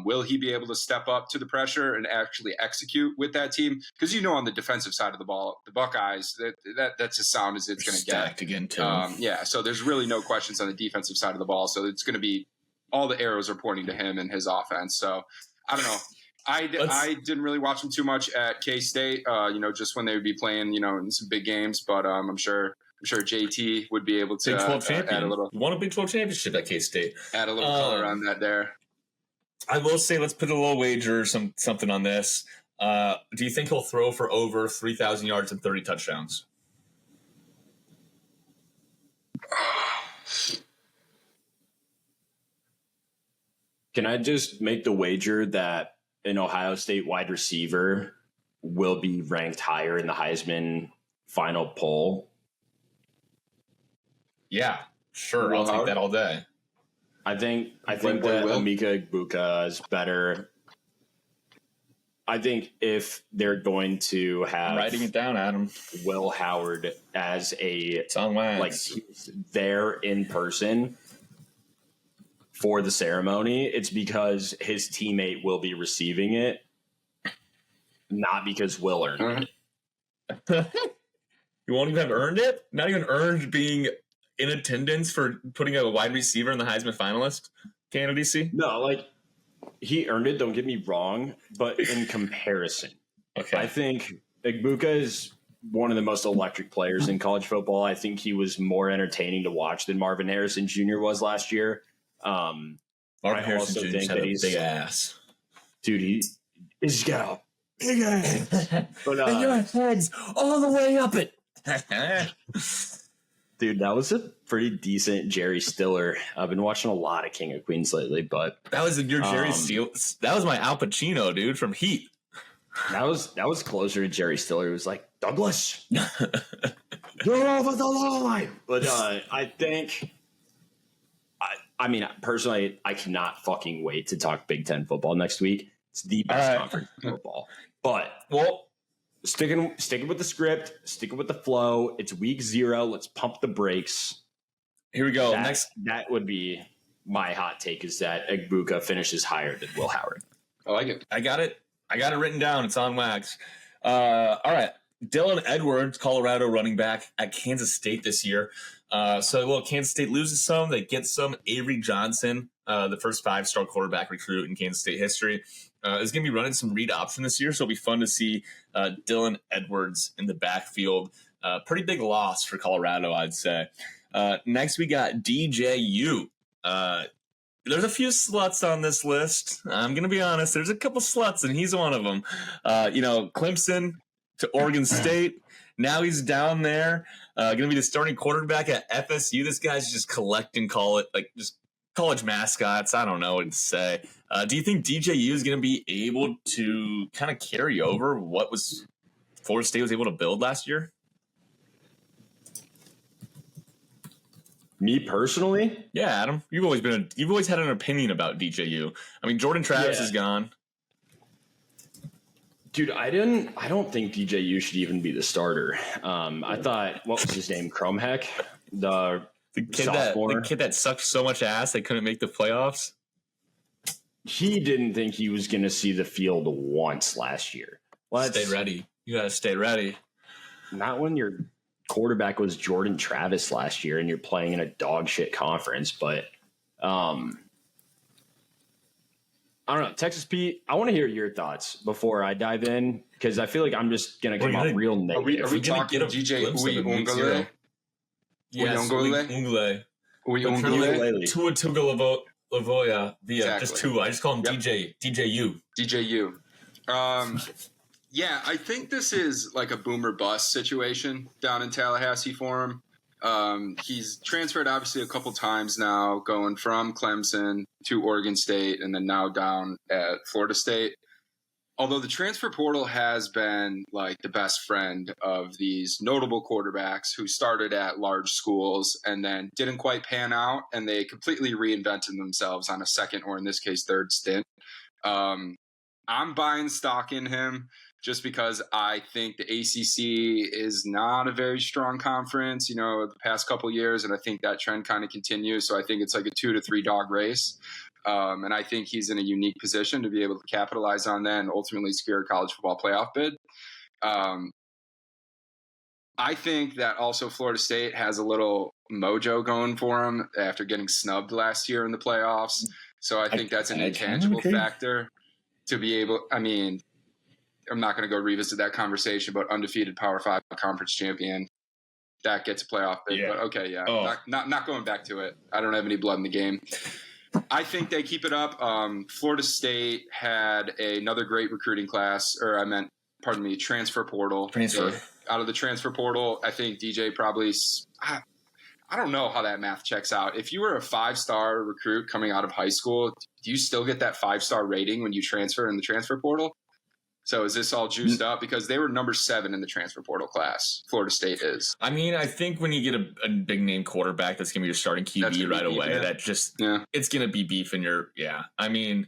Will he be able to step up to the pressure and actually execute with that team? Because on the defensive side of the ball, the Buckeyes, that's as sound as it's going to get. Stacked again too. So there's really no questions on the defensive side of the ball. So it's going to be all the arrows are pointing to him and his offense. So I don't know. I didn't really watch him too much at K-State, just when they would be playing, in some big games. But I'm sure JT would be able to Big 12 champion. Add a little. Won a Big 12 championship at K-State. Add a little color on that there. I will say, let's put a little wager, something on this. Do you think he'll throw for over 3,000 yards and 30 touchdowns? Can I just make the wager that an Ohio State wide receiver will be ranked higher in the Heisman final poll? Yeah, sure. I'll take that all day. I think that Emeka Egbuka is better. I think if they're going to have, I'm writing it down, Adam, Will Howard as it's on wax. Like he's there in person for the ceremony, it's because his teammate will be receiving it, not because Will earned it. You won't even have earned it? Not even earned being in attendance for putting a wide receiver in the Heisman finalist candidacy? No, like he earned it. Don't get me wrong, but in comparison, I think Egbuka is one of the most electric players in college football. I think he was more entertaining to watch than Marvin Harrison Jr. was last year. Marvin Harrison Jr. had a big ass. Dude, he's got a big ass. But, and your head's all the way up it. Dude, that was a pretty decent Jerry Stiller. I've been watching a lot of King of Queens lately, but that was your Jerry Stiller. That was my Al Pacino, dude, from Heat. That was closer to Jerry Stiller. It was like, Douglas, you're over the line. But I think, I mean, personally, I cannot fucking wait to talk Big Ten football next week. It's the best conference in football. But, sticking with the script, sticking with the flow. It's week 0. Let's pump the brakes. Here we go. That would be my hot take, is that Egbuka finishes higher than Will Howard. I like it. I got it written down. It's on wax. All right. Dylan Edwards, Colorado running back at Kansas State this year. Kansas State loses some. They get some. Avery Johnson, the first 5-star quarterback recruit in Kansas State history, is going to be running some read option this year. So it'll be fun to see Dylan Edwards in the backfield. Pretty big loss for Colorado, I'd say. Next, we got DJU. There's a few sluts on this list. I'm going to be honest. There's a couple sluts, and he's one of them. Clemson to Oregon State. Now he's down there. Going to be the starting quarterback at FSU. This guy's just collecting just college mascots. I don't know what to say. Do you think DJU is going to be able to kind of carry over what was Florida State was able to build last year? Me personally? Yeah, Adam. You've always had an opinion about DJU. I mean, Jordan Travis is gone. Dude, I don't think DJU should even be the starter. I thought, what was his name? Cromheck? The kid that sucked so much ass they couldn't make the playoffs. He didn't think he was going to see the field once last year. Stay ready. You got to stay ready. Not when your quarterback was Jordan Travis last year and you're playing in a dog shit conference. But I don't know. Texas Pete, I want to hear your thoughts before I dive in, because I feel like I'm just going to come out real negative. Are we talking DJ Uiagalelei? Yes, Uiagalelei. Tua Tagovailoa via just Tua. I just call him DJU. Yeah, I think this is like a boomer bust situation down in Tallahassee for him. He's transferred obviously a couple times now, going from Clemson to Oregon State and then now down at Florida State. Although the transfer portal has been like the best friend of these notable quarterbacks who started at large schools and then didn't quite pan out, and they completely reinvented themselves on a second, or in this case, third stint. I'm buying stock in him just because I think the ACC is not a very strong conference, the past couple of years, and I think that trend kind of continues. So I think it's like a 2 to 3 dog race. And I think he's in a unique position to be able to capitalize on that and ultimately secure a college football playoff bid. I think that also Florida State has a little mojo going for him after getting snubbed last year in the playoffs. So I think that's an intangible factor to be able – I mean, I'm not going to go revisit that conversation, but undefeated Power 5 conference champion, that gets a playoff bid. Yeah. But okay, yeah. Oh. Not going back to it. I don't have any blood in the game. I think they keep it up. Florida State had another great recruiting class, transfer portal. Out of the transfer portal, I think DJ probably I don't know how that math checks out. If you were a 5-star recruit coming out of high school, do you still get that 5-star rating when you transfer in the transfer portal? So is this all juiced up? Because they were number 7 in the transfer portal class. Florida State is. I mean, I think when you get a big name quarterback that's going to be your starting QB right away, it's going to be beef in your – yeah. I mean,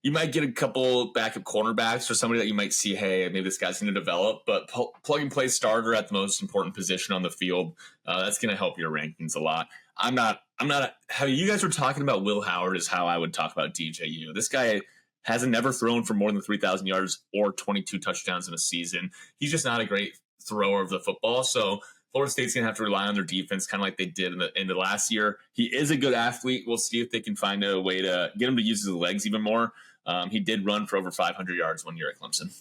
you might get a couple backup cornerbacks or somebody that you might see, hey, maybe this guy's going to develop. But plug-and-play starter at the most important position on the field, that's going to help your rankings a lot. I'm not – how you guys were talking about Will Howard is how I would talk about DJU. This guy – hasn't never thrown for more than 3,000 yards or 22 touchdowns in a season. He's just not a great thrower of the football. So Florida State's going to have to rely on their defense, kind of like they did in the end of last year. He is a good athlete. We'll see if they can find a way to get him to use his legs even more. He did run for over 500 yards one year at Clemson.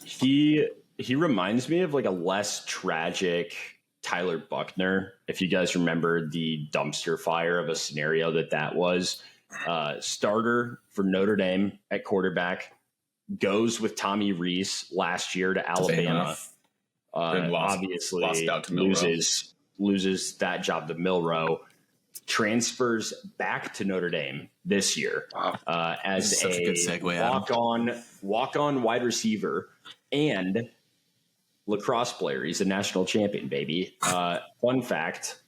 He reminds me of like a less tragic Tyler Buckner. If you guys remember the dumpster fire of a scenario that was, starter for Notre Dame at quarterback, goes with Tommy Rees last year to Alabama. Obviously lost out to loses that job to Milroe, transfers back to Notre Dame this year as a good segue, walk-on wide receiver and lacrosse player. He's a national champion, baby. Fun fact,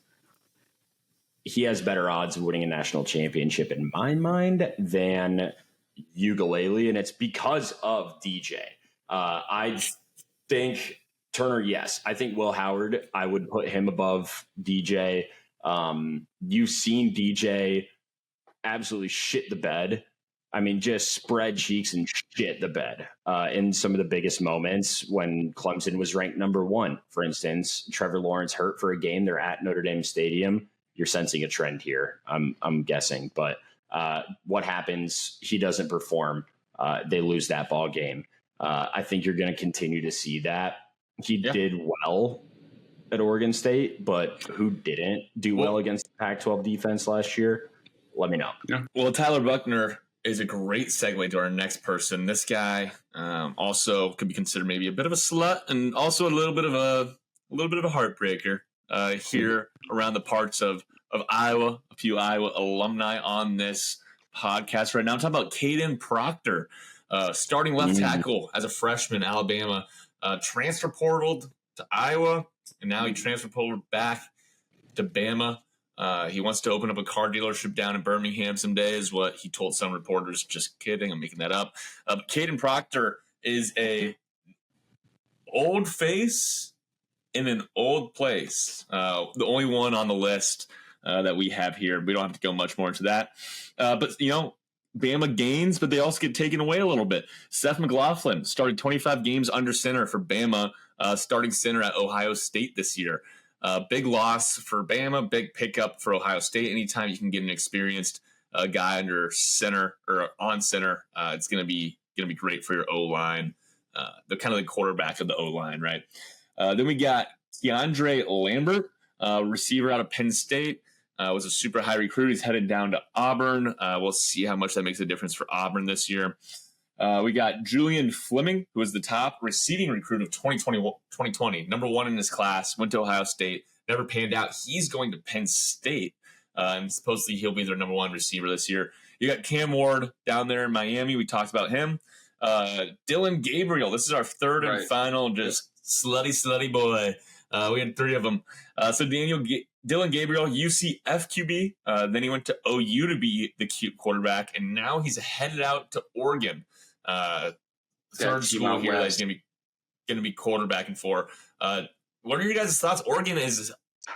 he has better odds of winning a national championship in my mind than ukulele, and it's because of DJ. I think Turner, yes. I think Will Howard, I would put him above DJ. You've seen DJ absolutely shit the bed. I mean, just spread cheeks and shit the bed in some of the biggest moments when Clemson was ranked number 1. For instance, Trevor Lawrence hurt for a game. They're at Notre Dame Stadium. You're sensing a trend here, I'm guessing. But what happens? He doesn't perform. They lose that ball game. I think you're going to continue to see that. He did well at Oregon State, but who didn't do well against the Pac-12 defense last year? Let me know. Yeah. Well, Tyler Buckner is a great segue to our next person. This guy also could be considered maybe a bit of a slut and also a little bit of a heartbreaker here around the parts of Iowa. A few Iowa alumni on this podcast right now. I'm talking about Caden Proctor, starting left tackle as a freshman, Alabama, transfer portaled to Iowa, and now he transfer portaled back to Bama. He wants to open up a car dealership down in Birmingham someday, is what he told some reporters. Just kidding, I'm making that up. Caden Proctor is a old face in an old place. The only one on the list that we have here. We don't have to go much more into that. But, Bama gains, but they also get taken away a little bit. Seth McLaughlin started 25 games under center for Bama, starting center at Ohio State this year. Big loss for Bama, big pickup for Ohio State. Anytime you can get an experienced guy under center or on center, it's going to be great for your O-line. The kind of the quarterback of the O-line, right? Then we got Keandre Lambert, receiver out of Penn State. Was a super high recruit. He's headed down to Auburn. We'll see how much that makes a difference for Auburn this year. We got Julian Fleming, who was the top receiving recruit of 2020, number 1 in his class, went to Ohio State, never panned out. He's going to Penn State, and supposedly he'll be their number 1 receiver this year. You got Cam Ward down there in Miami. We talked about him. Dylan Gabriel. This is our third and final, just slutty boy. We had 3 of them. So Dylan Gabriel, UCF QB. Then he went to OU to be the cute quarterback, and now he's headed out to Oregon. Third school here that's going to be quarterbacking for. What are your guys' thoughts? Oregon is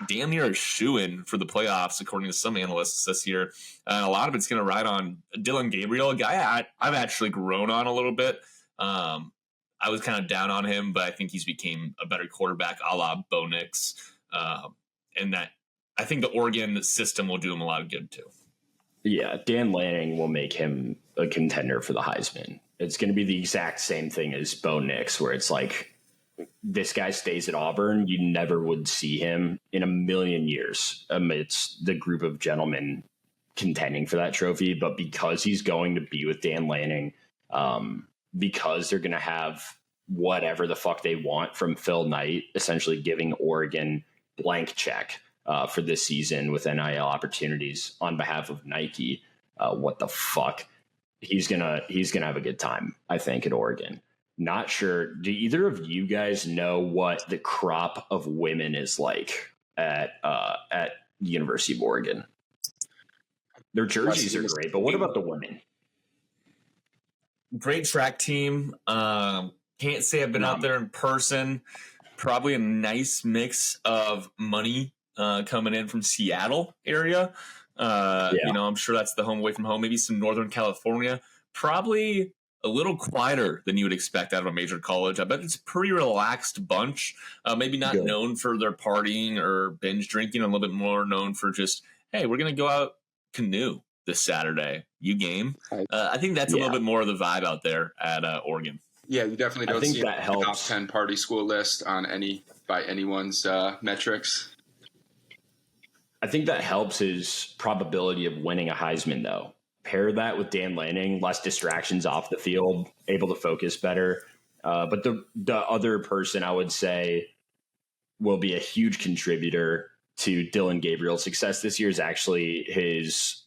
damn near a shoo-in for the playoffs, according to some analysts this year. A lot of it's going to ride on Dylan Gabriel, a guy I've actually grown on a little bit. I was kind of down on him, but I think he's became a better quarterback, a la Bo Nix. And that I think the Oregon system will do him a lot of good too. Yeah, Dan Lanning will make him a contender for the Heisman. It's going to be the exact same thing as Bo Nix, where it's like, this guy stays at Auburn. You never would see him in a million years amidst the group of gentlemen contending for that trophy. But because he's going to be with Dan Lanning, because they're going to have whatever the fuck they want from Phil Knight, essentially giving Oregon blank check for this season with NIL opportunities on behalf of Nike. What the fuck? He's gonna have a good time, I think, at Oregon. Not sure. Do either of you guys know what the crop of women is like at University of Oregon? Their jerseys are great, but what about the women? Great track team. Can't say I've been out there in person. Probably a nice mix of money coming in from Seattle area. I'm sure that's the home away from home. Maybe some Northern California. Probably a little quieter than you would expect out of a major college. I bet it's a pretty relaxed bunch. Maybe not known for their partying or binge drinking, a little bit more known for just, hey, we're going to go out canoe this Saturday. You game? I think that's a little bit more of the vibe out there at Oregon. Yeah, you definitely don't see that helps. Top 10 party school list on by anyone's metrics. I think that helps his probability of winning a Heisman, though. Pair that with Dan Lanning, less distractions off the field, able to focus better. But the other person I would say will be a huge contributor to Dylan Gabriel's success this year is actually his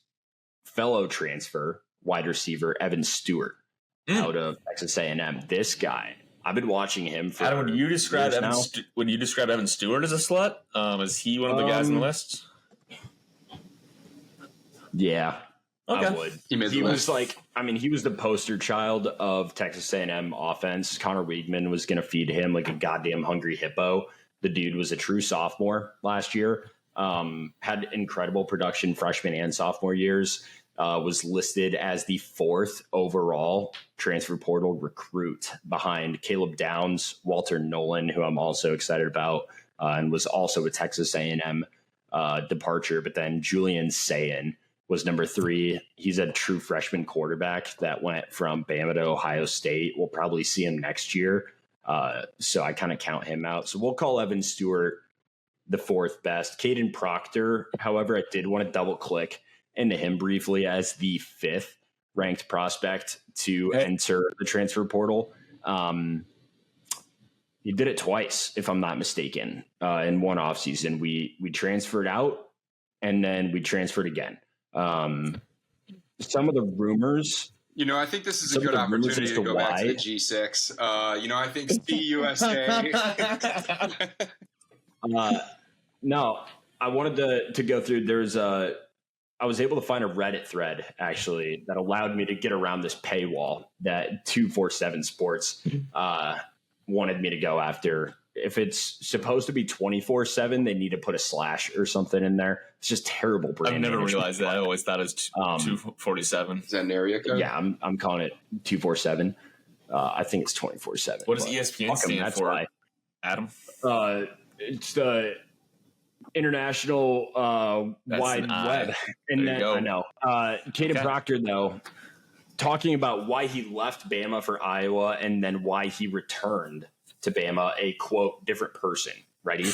fellow transfer wide receiver, Evan Stewart, out of Texas A&M. This guy, I've been watching him for Adam, would you describe Evan Stewart as a slut? Is he one of the guys on the list? Yeah. Okay. I would. He was like, I mean, he was the poster child of Texas A&M offense. Connor Weigman was going to feed him like a goddamn hungry hippo. The dude was a true sophomore last year. Had incredible production freshman and sophomore years. Was listed as the 4th overall transfer portal recruit behind Caleb Downs, Walter Nolan, who I'm also excited about, and was also a Texas A&M departure. But then Julian Sayin was number 3. He's a true freshman quarterback that went from Bama to Ohio State. We'll probably see him next year. So I kind of count him out. So we'll call Evan Stewart the 4th best. Caden Proctor, however, I did want to double click into him briefly as the 5th ranked prospect to enter the transfer portal. He did it twice, if I'm not mistaken, in one offseason. We transferred out and then we transferred again. Some of the rumors. I think this is a good opportunity to go back to the G6. I think CUSA. No, I wanted to go through. I was able to find a Reddit thread actually that allowed me to get around this paywall that 247 Sports wanted me to go after. If it's supposed to be 24/7, they need to put a slash or something in there. It's just terrible brand. I've never realized that. I always thought it was 247. Is that an area code? Yeah, I'm calling it 247. I think it's 24/7. What does ESPN stand for, why. Adam? It's the International Wide Web. And then I know. Caden Proctor, though, talking about why he left Bama for Iowa and then why he returned to Bama, a quote, different person. Ready?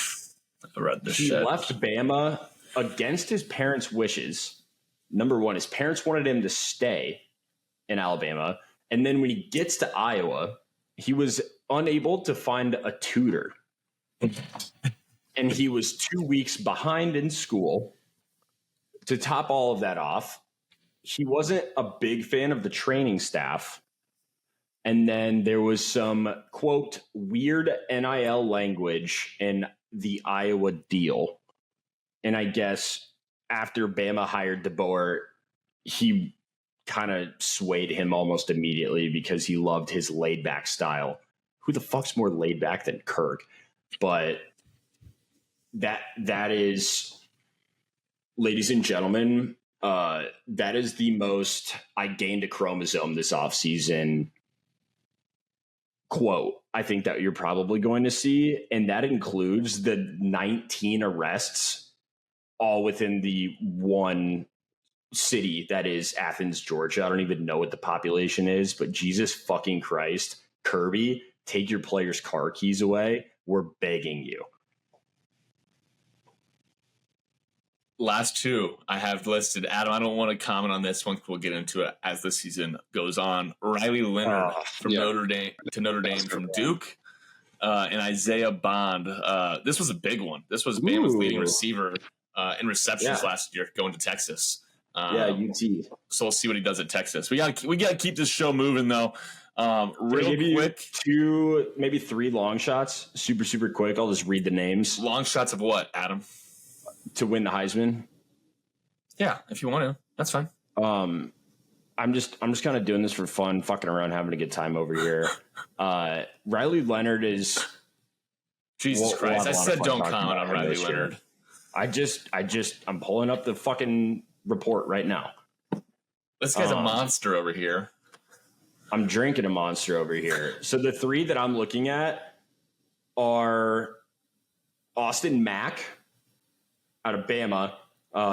I read this He shit. left Bama against his parents' wishes. Number one, his parents wanted him to stay in Alabama. And then when he gets to Iowa, he was unable to find a tutor. And he was 2 weeks behind in school. To top all of that off, he wasn't a big fan of the training staff. And then there was some, quote, weird NIL language in the Iowa deal. And I guess after Bama hired DeBoer, he kind of swayed him almost immediately because he loved his laid-back style. Who the fuck's more laid-back than Kirk? But that is, ladies and gentlemen, that is the most I gained a chromosome this offseason quote I think that you're probably going to see. And that includes the 19 arrests all within the one city that is Athens, Georgia. I don't even know what the population is, but Jesus fucking Christ, Kirby, take your players' car keys away. We're begging you. Last two I have listed. Adam, I don't want to comment on this one. We'll get into it as the season goes on. Riley Leonard from Notre Dame from Duke, and Isaiah Bond. This was a big one. This was Bama's leading receiver in receptions last year, going to Texas. UT. So we'll see what he does at Texas. We got to keep this show moving though. Real quick, 2, maybe 3 long shots. Super quick. I'll just read the names. Long shots of what, Adam? To win the Heisman. Yeah, if you want to, that's fine. I'm just kind of doing this for fun, fucking around, having a good time over here. Riley Leonard is Jesus Christ. I said don't comment on Riley Leonard. I'm pulling up the fucking report right now. This guy's a monster over here. I'm drinking a Monster over here. So the three that I'm looking at are Austin Mack out of Bama.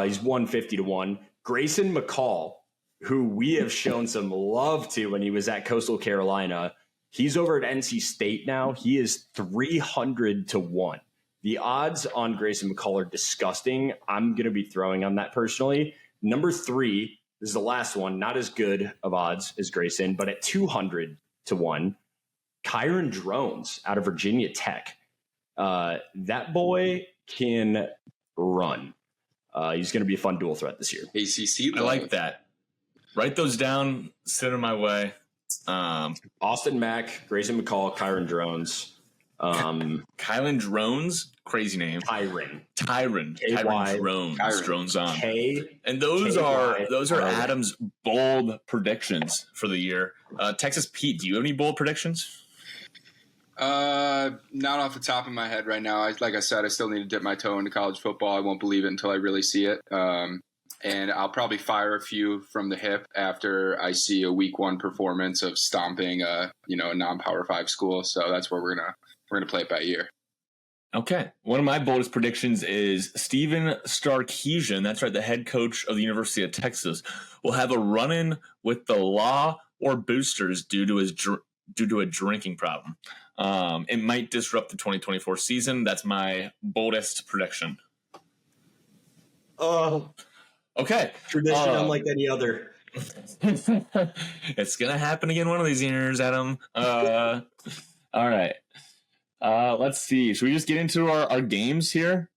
He's 150 to 1. Grayson McCall, who we have shown some love to when he was at Coastal Carolina. He's over at NC State now. He is 300 to 1. The odds on Grayson McCall are disgusting. I'm going to be throwing on that personally. Number 3, this is the last one, not as good of odds as Grayson, but at 200 to 1, Kyron Drones out of Virginia Tech. That boy can run. He's going to be a fun dual threat this year. ACC. I like that. Write those down. Send them my way. Austin Mack, Grayson McCall, Kyron Drones. Kylan Drones, crazy name. Tyron Drones. Drones on. And those K-Y. are Adam's bold predictions for the year. Texas Pete, do you have any bold predictions? Not off the top of my head right now. Like I said, I still need to dip my toe into college football. I won't believe it until I really see it. And I'll probably fire a few from the hip after I see a week 1 performance of stomping a non-Power 5 school. So that's where we're gonna play it by ear. Okay. One of my boldest predictions is Steven Sarkisian, that's right, the head coach of the University of Texas, will have a run-in with the law or boosters due to a drinking problem. It might disrupt the 2024 season. That's my boldest prediction. Oh, okay. tradition unlike any other. It's going to happen again one of these years, Adam. All right. Let's see. Should we just get into our games here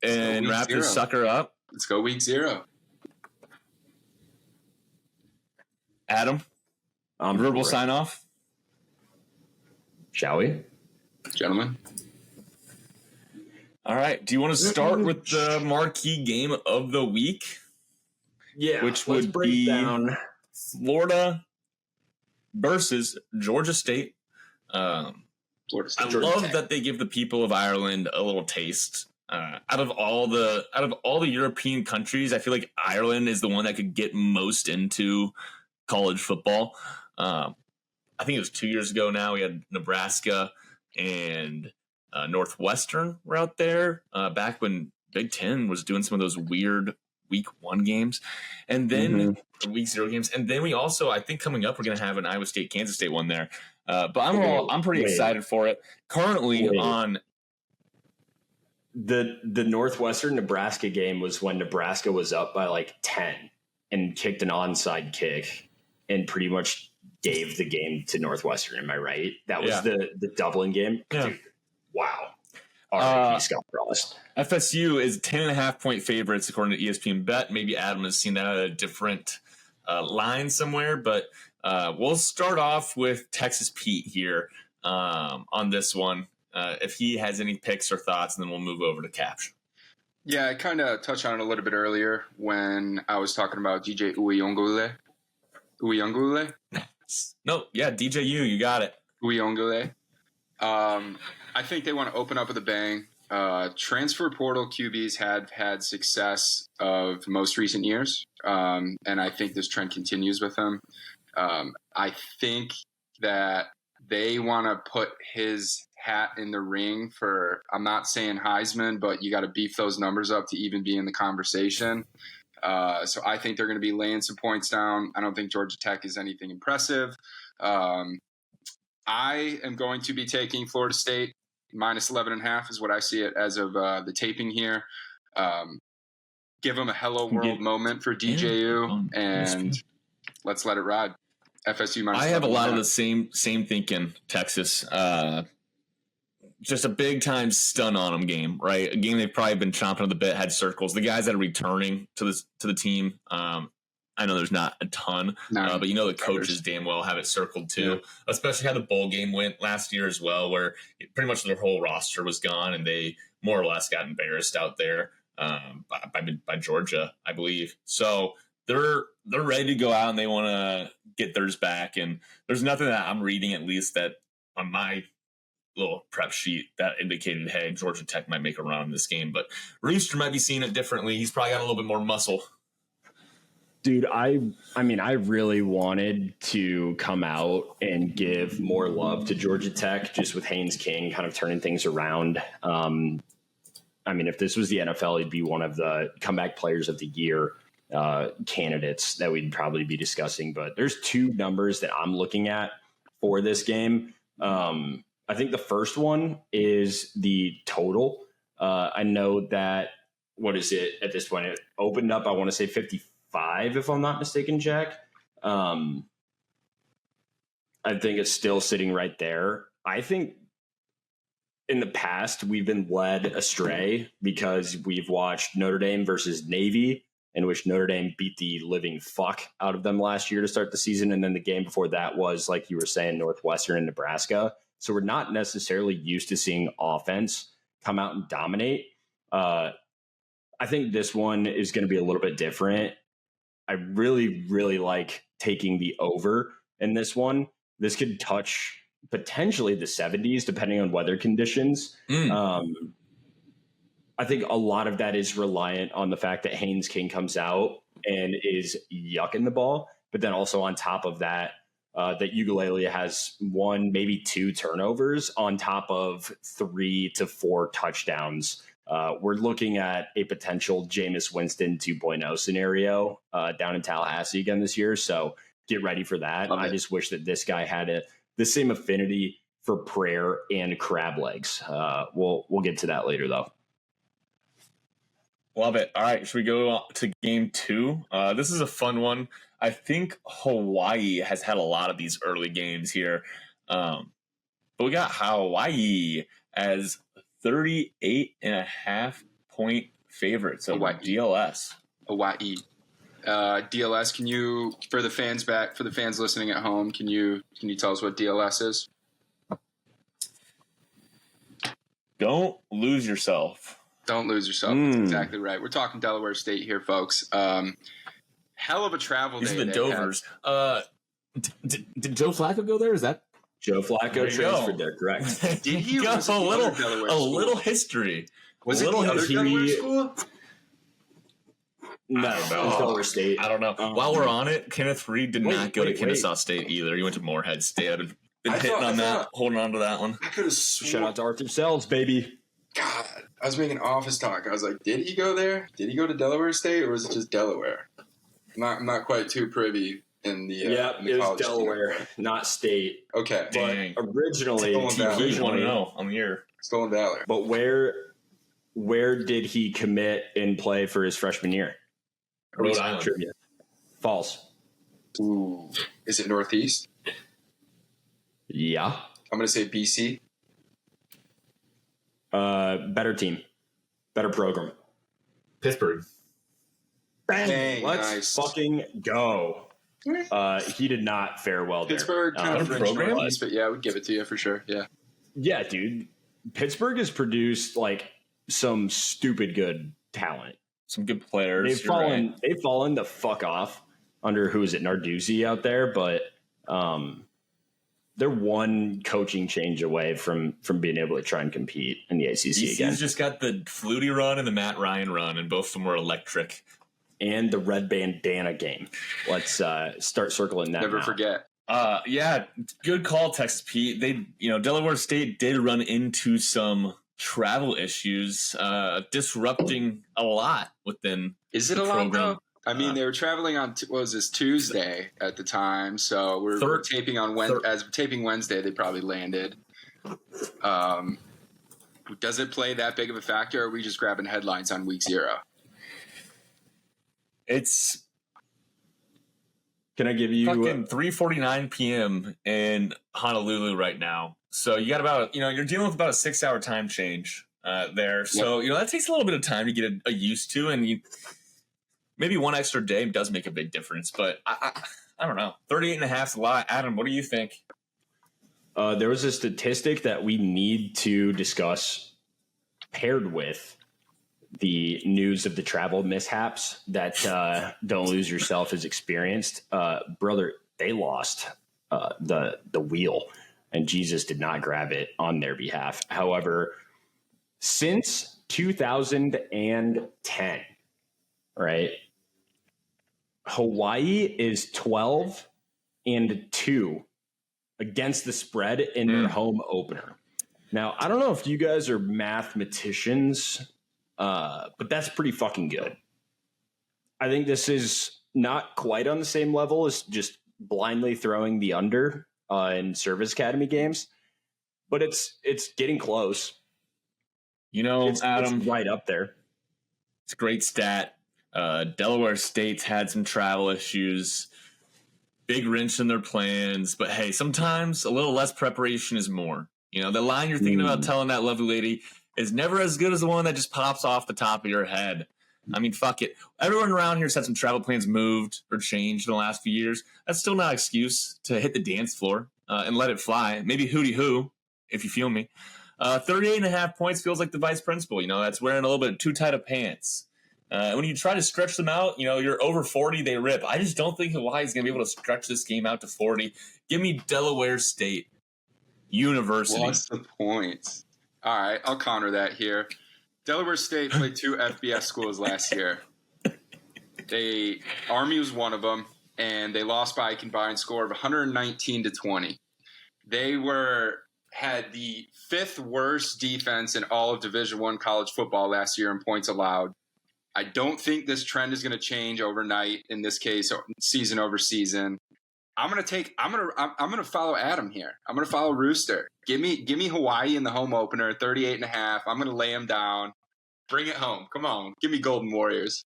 and wrap this sucker up? Let's go week 0. Adam, verbal sign off. Shall we? Gentlemen. All right. Do you want to start with the marquee game of the week? Yeah. Which would be down Florida versus Georgia State. I love that they give the people of Ireland a little taste. Out of all the European countries, I feel like Ireland is the one that could get most into college football. I think it was 2 years ago now. We had Nebraska and Northwestern were out there back when Big Ten was doing some of those weird week 1 games. And then week 0 games. And then we also, I think coming up, we're going to have an Iowa State, Kansas State one there. But I'm pretty excited for it. Currently on the Northwestern Nebraska game was when Nebraska was up by like 10 and kicked an onside kick and pretty much gave the game to Northwestern. Am I right? That was the Dublin game. Yeah. Dude, wow. R.I.P. Scott Frost. FSU is 10.5 point favorites according to ESPN Bet. Maybe Adam has seen that at a different line somewhere, but we'll start off with Texas Pete here on this one. If he has any picks or thoughts, and then we'll move over to Kapsch. Yeah, I kind of touched on it a little bit earlier when I was talking about DJ Uyongule. No, yeah, DJU, you got it. Uyongule. I think they want to open up with a bang. Transfer portal QBs have had success of most recent years, and I think this trend continues with them. I think that they want to put his hat in the ring for, I'm not saying Heisman, but you got to beef those numbers up to even be in the conversation. So I think they're going to be laying some points down. I don't think Georgia Tech is anything impressive. I am going to be taking Florida State minus 11.5 is what I see it as of the taping here. Give them a hello world moment for DJU, and let's let it ride. FSU minus. I have a lot of the same thinking. Texas, just a big time stun on them game, right? A game they've probably been chomping at the bit. Had circles. The guys that are returning to the team. I know there's not a ton, but the coaches damn well have it circled too. Yeah. Especially how the bowl game went last year as well, where pretty much their whole roster was gone and they more or less got embarrassed out there by Georgia, I believe. So they're ready to go out and they want to get theirs back. And there's nothing that I'm reading, at least that on my little prep sheet, that indicated, hey, Georgia Tech might make a run in this game. But Rooster might be seeing it differently. He's probably got a little bit more muscle. Dude, I mean, I really wanted to come out and give more love to Georgia Tech just with Haynes King kind of turning things around. I mean, if this was the NFL, he'd be one of the comeback players of the year candidates that we'd probably be discussing. But there's two numbers that I'm looking at for this game. I think the first one is the total. I know that, what is it at this point? It opened up, I want to say 55, if I'm not mistaken, Jack. I think it's still sitting right there. I think in the past, we've been led astray because we've watched Notre Dame versus Navy, in which Notre Dame beat the living fuck out of them last year to start the season. And then the game before that was, like you were saying, Northwestern and Nebraska. So we're not necessarily used to seeing offense come out and dominate. I think this one is going to be a little bit different. I really, really like taking the over in this one. This could touch potentially the 70s, depending on weather conditions. I think a lot of that is reliant on the fact that Haynes King comes out and is yucking the ball. But then also on top of that, that Ukulele has 1, maybe 2 turnovers on top of 3 to 4 touchdowns. We're looking at a potential Jameis Winston 2.0 scenario down in Tallahassee again this year. So get ready for that. I just wish that this guy had the same affinity for prayer and crab legs. We'll get to that later, though. Love it. All right, should we go to game 2? This is a fun one. I think Hawaii has had a lot of these early games here. But we got Hawaii as 38.5 point favorites of DLS. Hawaii. DLS, can you, for the fans listening at home, can you tell us what DLS is? Don't lose yourself. Don't lose yourself. That's exactly right. We're talking Delaware State here, folks. Hell of a travel day. These are the Dovers. Did Joe Flacco go there? Is that Joe Flacco transferred there? Correct. Did he? A little history. Was it the other Delaware school? No, it was Delaware State. I don't know. While we're on it, Kenneth Reed did not go to Kennesaw State either. He went to Morehead State. I've been holding on to that one. I could have sworn. Shout out to Arthur Sells, baby. God, I was making office talk. I was like, did he go there? Did he go to Delaware State, or was it just Delaware? I'm not quite too privy in the it was Delaware, not State. Okay, dang. But originally, You want to know on the air. Stolen Valor. But where did he commit and play for his freshman year? Rhode Island. Trivia. False. Ooh, is it Northeast? Yeah. I'm gonna say BC. Better team, better program. Pittsburgh. Dang, Let's nice. fucking go. He did not fare well there. Pittsburgh kind of program? Northeast, but yeah, I would give it to you for sure. Yeah. Yeah, dude. Pittsburgh has produced like some stupid good talent. Some good players. They've fallen the fuck off under who is it, Narduzzi out there, but they're one coaching change away from being able to try and compete in the ACC again. He's just got the Flutie run and the Matt Ryan run, and both of them were electric. And the red bandana game. Let's start circling that. Never now. forget. Yeah, good call, Texas Pete. Delaware State did run into some travel issues, disrupting a lot within. Is it a lot though? I mean, they were traveling on what was this, Tuesday at the time, so we're taping on Wednesday. As we're taping Wednesday, they probably landed. Does it play that big of a factor, or are we just grabbing headlines on week 0? It's Can I give you fucking 3:49 p.m. in Honolulu right now. So you got about, you're dealing with about a 6-hour time change there. So, that takes a little bit of time to get a used to, and maybe one extra day does make a big difference, but I don't know. 38.5 is a lot. Adam, what do you think? there was a statistic that we need to discuss paired with the news of the travel mishaps that Don't Lose Yourself has experienced. Brother, they lost the wheel, and Jesus did not grab it on their behalf. However, since 2010, right, Hawaii is 12-2 against the spread in their home opener. Now, I don't know if you guys are mathematicians, but that's pretty fucking good. I think this is not quite on the same level as just blindly throwing the under in service academy games, but it's getting close. You know, Adam, it's right up there. It's a great stat. Delaware State's had some travel issues, big wrench in their plans, but hey, sometimes a little less preparation is more. You know, the line you're thinking about telling that lovely lady is never as good as the one that just pops off the top of your head. I mean, fuck it. Everyone around here's had some travel plans moved or changed in the last few years. That's still not an excuse to hit the dance floor and let it fly. Maybe hooty hoo, if you feel me. 38.5 points feels like the vice principal. You know, that's wearing a little bit too tight of pants. When you try to stretch them out, you know, you're over 40, they rip. I just don't think Hawaii's going to be able to stretch this game out to 40. Give me Delaware State University. What's the point? All right, I'll counter that here. Delaware State played 2 FBS schools last year. Army was one of them, and they lost by a combined score of 119-20. They had the 5th worst defense in all of Division I college football last year in points allowed. I don't think this trend is going to change overnight. In this case, season over season. I'm going to follow Adam here. I'm going to follow Rooster. Give me Hawaii in the home opener, 38.5. I'm going to lay them down. Bring it home. Come on. Give me Golden Warriors.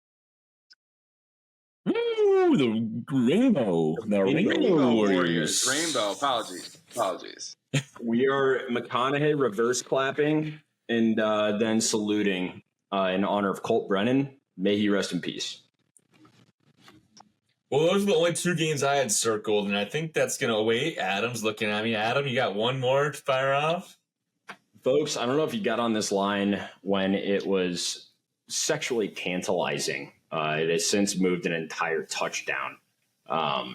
Ooh, the rainbow. The rainbow Warriors. Rainbow. Apologies. We are McConaughey reverse clapping and then saluting in honor of Colt Brennan. May he rest in peace. Well, those are the only 2 games I had circled, and I think that's going to wait. Adam's looking at me. Adam, you got one more to fire off? Folks, I don't know if you got on this line when it was sexually tantalizing. It has since moved an entire touchdown. But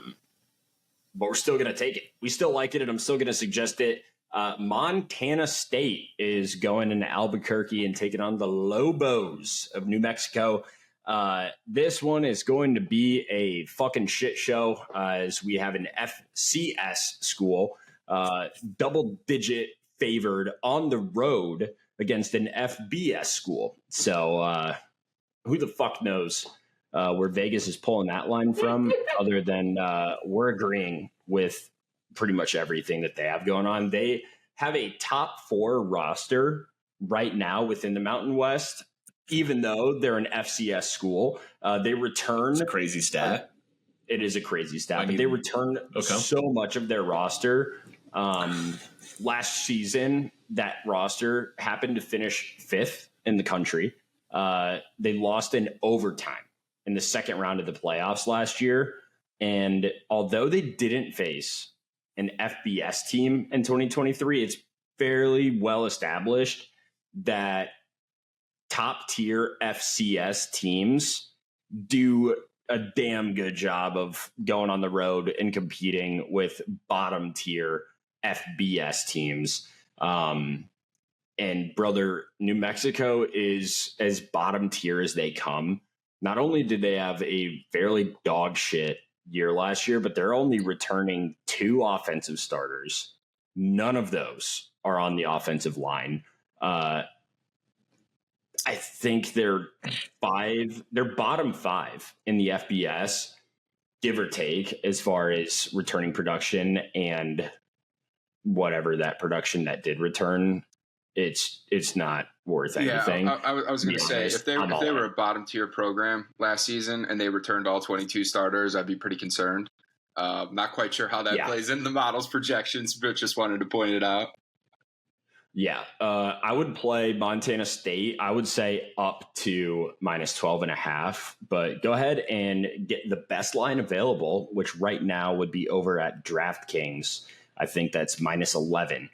we're still going to take it. We still like it, and I'm still going to suggest it. Montana State is going into Albuquerque and taking on the Lobos of New Mexico. This one is going to be a fucking shit show as we have an FCS school, double-digit favored on the road against an FBS school. So who the fuck knows where Vegas is pulling that line from other than we're agreeing with pretty much everything that they have going on. They have a top 4 roster right now within the Mountain West, even though they're an FCS school. They return... It's a crazy stat. It is a crazy stat, but they return so much of their roster. Last season, that roster happened to finish 5th in the country. They lost in overtime in the second round of the playoffs last year. And although they didn't face an FBS team in 2023, it's fairly well established that top tier FCS teams do a damn good job of going on the road and competing with bottom tier FBS teams. And brother, New Mexico is as bottom tier as they come. Not only did they have a fairly dog shit year last year, but they're only returning 2 offensive starters. None of those are on the offensive line. I think they're bottom 5 in the FBS, give or take, as far as returning production and whatever that production that did return. It's not worth anything. I was going to say, if they were a bottom tier program last season and they returned all 22 starters, I'd be pretty concerned. Not quite sure how that plays in the model's projections, but just wanted to point it out. Yeah, I would play Montana State. I would say up to minus 12.5, but go ahead and get the best line available, which right now would be over at DraftKings. I think that's minus 11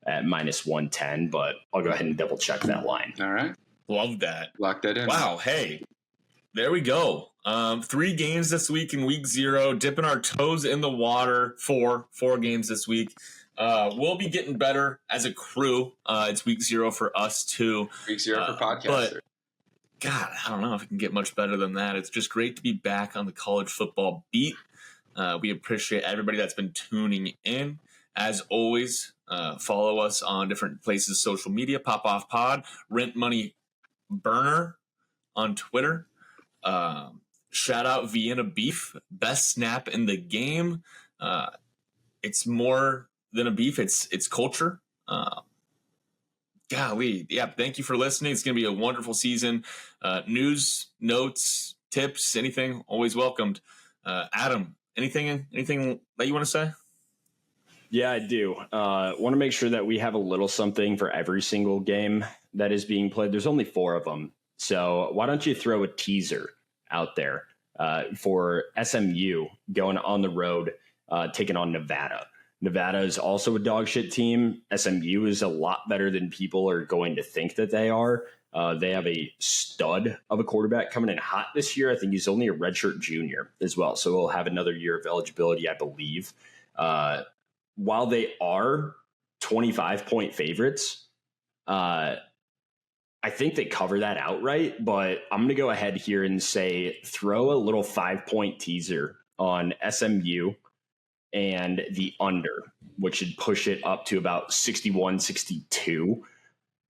at minus 110, but I'll go ahead and double check that line. All right. Love that. Lock that in. Wow. Hey, there we go. 3 games this week in week 0, dipping our toes in the water. 4 games this week. We'll be getting better as a crew. It's week 0 for us too. Week 0 for podcasters. God, I don't know if it can get much better than that. It's just great to be back on the college football beat. We appreciate everybody that's been tuning in. As always, follow us on different places, social media, Pop Off Pod, Rent Money Burner on Twitter. Shout out Vienna Beef, best snap in the game. It's more than a beef; it's culture. Golly, yeah. Thank you for listening. It's going to be a wonderful season. News, notes, tips, anything, always welcomed. Adam, anything that you want to say? Yeah, I do. Want to make sure that we have a little something for every single game that is being played. There's only 4 of them. So why don't you throw a teaser out there for SMU going on the road, taking on Nevada. Nevada is also a dog shit team. SMU is a lot better than people are going to think that they are. They have a stud of a quarterback coming in hot this year. I think he's only a redshirt junior as well. So he'll have another year of eligibility, I believe. While they are 25-point favorites, I think they cover that outright, but I'm going to go ahead here and say throw a little 5-point teaser on SMU and the under, which should push it up to about 61, 62.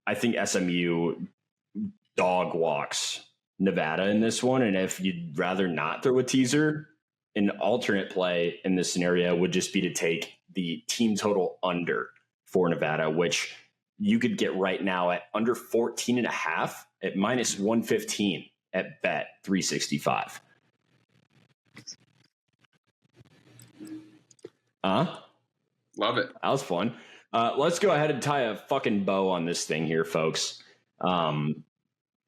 I think SMU dog walks Nevada in this one. And if you'd rather not throw a teaser, an alternate play in this scenario would just be to take the team total under for Nevada, which you could get right now at under 14.5 at minus 115 at bet 365. Love it. That was fun. Let's go ahead and tie a fucking bow on this thing here, folks.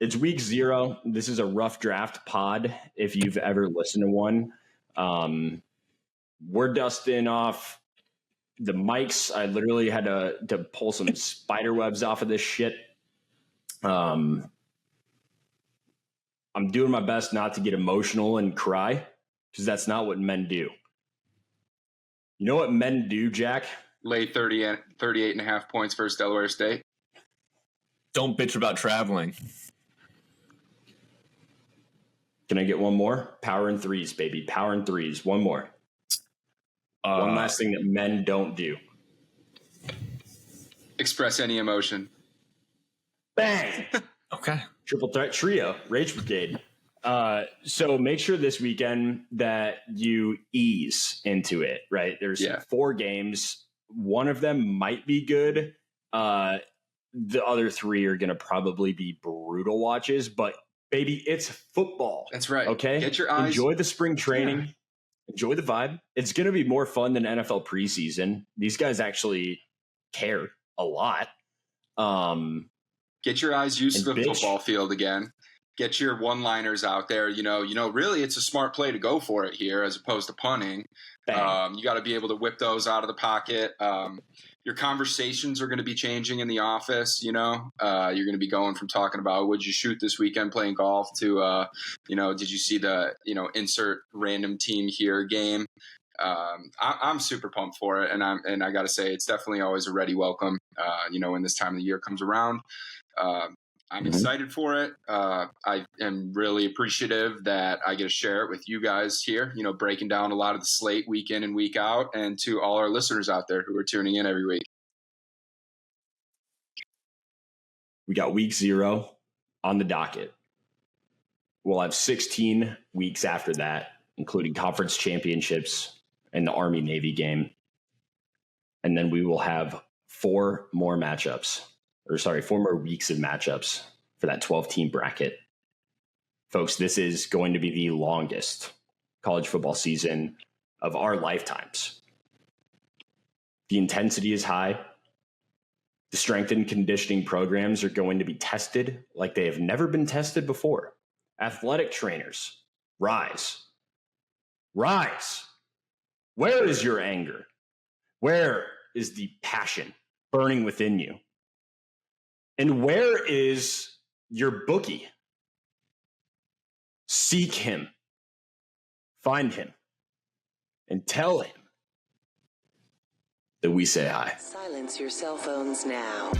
It's week 0. This is a rough draft pod, if you've ever listened to one. We're dusting off the mics. I literally had to pull some spider webs off of this shit. I'm doing my best not to get emotional and cry, because that's not what men do. You know what men do, Jack? Lay 38.5 points versus Delaware State. Don't bitch about traveling. Can I get one more? Power in threes, baby. Power in threes. One more. One last thing that men don't do. Express any emotion. Bang! Okay. Triple threat trio. Rage Brigade. So make sure this weekend that you ease into it, right? There's 4 games. One of them might be good. The other 3 are going to probably be brutal watches, but baby, it's football. That's right. Okay. Get your eyes. Enjoy the spring training. Yeah. Enjoy the vibe. It's going to be more fun than NFL preseason. These guys actually care a lot. Get your eyes used to the football field again. Get your one-liners out there. You know, really it's a smart play to go for it here as opposed to punting. You got to be able to whip those out of the pocket. Your conversations are going to be changing in the office. You're going to be going from talking about would you shoot this weekend playing golf to, did you see the, insert random team here game. I'm super pumped for it. And I got to say, it's definitely always a ready welcome, when this time of the year comes around. I'm excited for it. I am really appreciative that I get to share it with you guys here, breaking down a lot of the slate week in and week out, and to all our listeners out there who are tuning in every week. We got week 0 on the docket. We'll have 16 weeks after that, including conference championships and the Army-Navy game. And then we will have 4 more matchups. 4 more weeks of matchups for that 12-team bracket. Folks, this is going to be the longest college football season of our lifetimes. The intensity is high. The strength and conditioning programs are going to be tested like they have never been tested before. Athletic trainers, rise. Rise. Where is your anger? Where is the passion burning within you? And where is your bookie? Seek him, find him, and tell him that we say hi. Silence your cell phones now.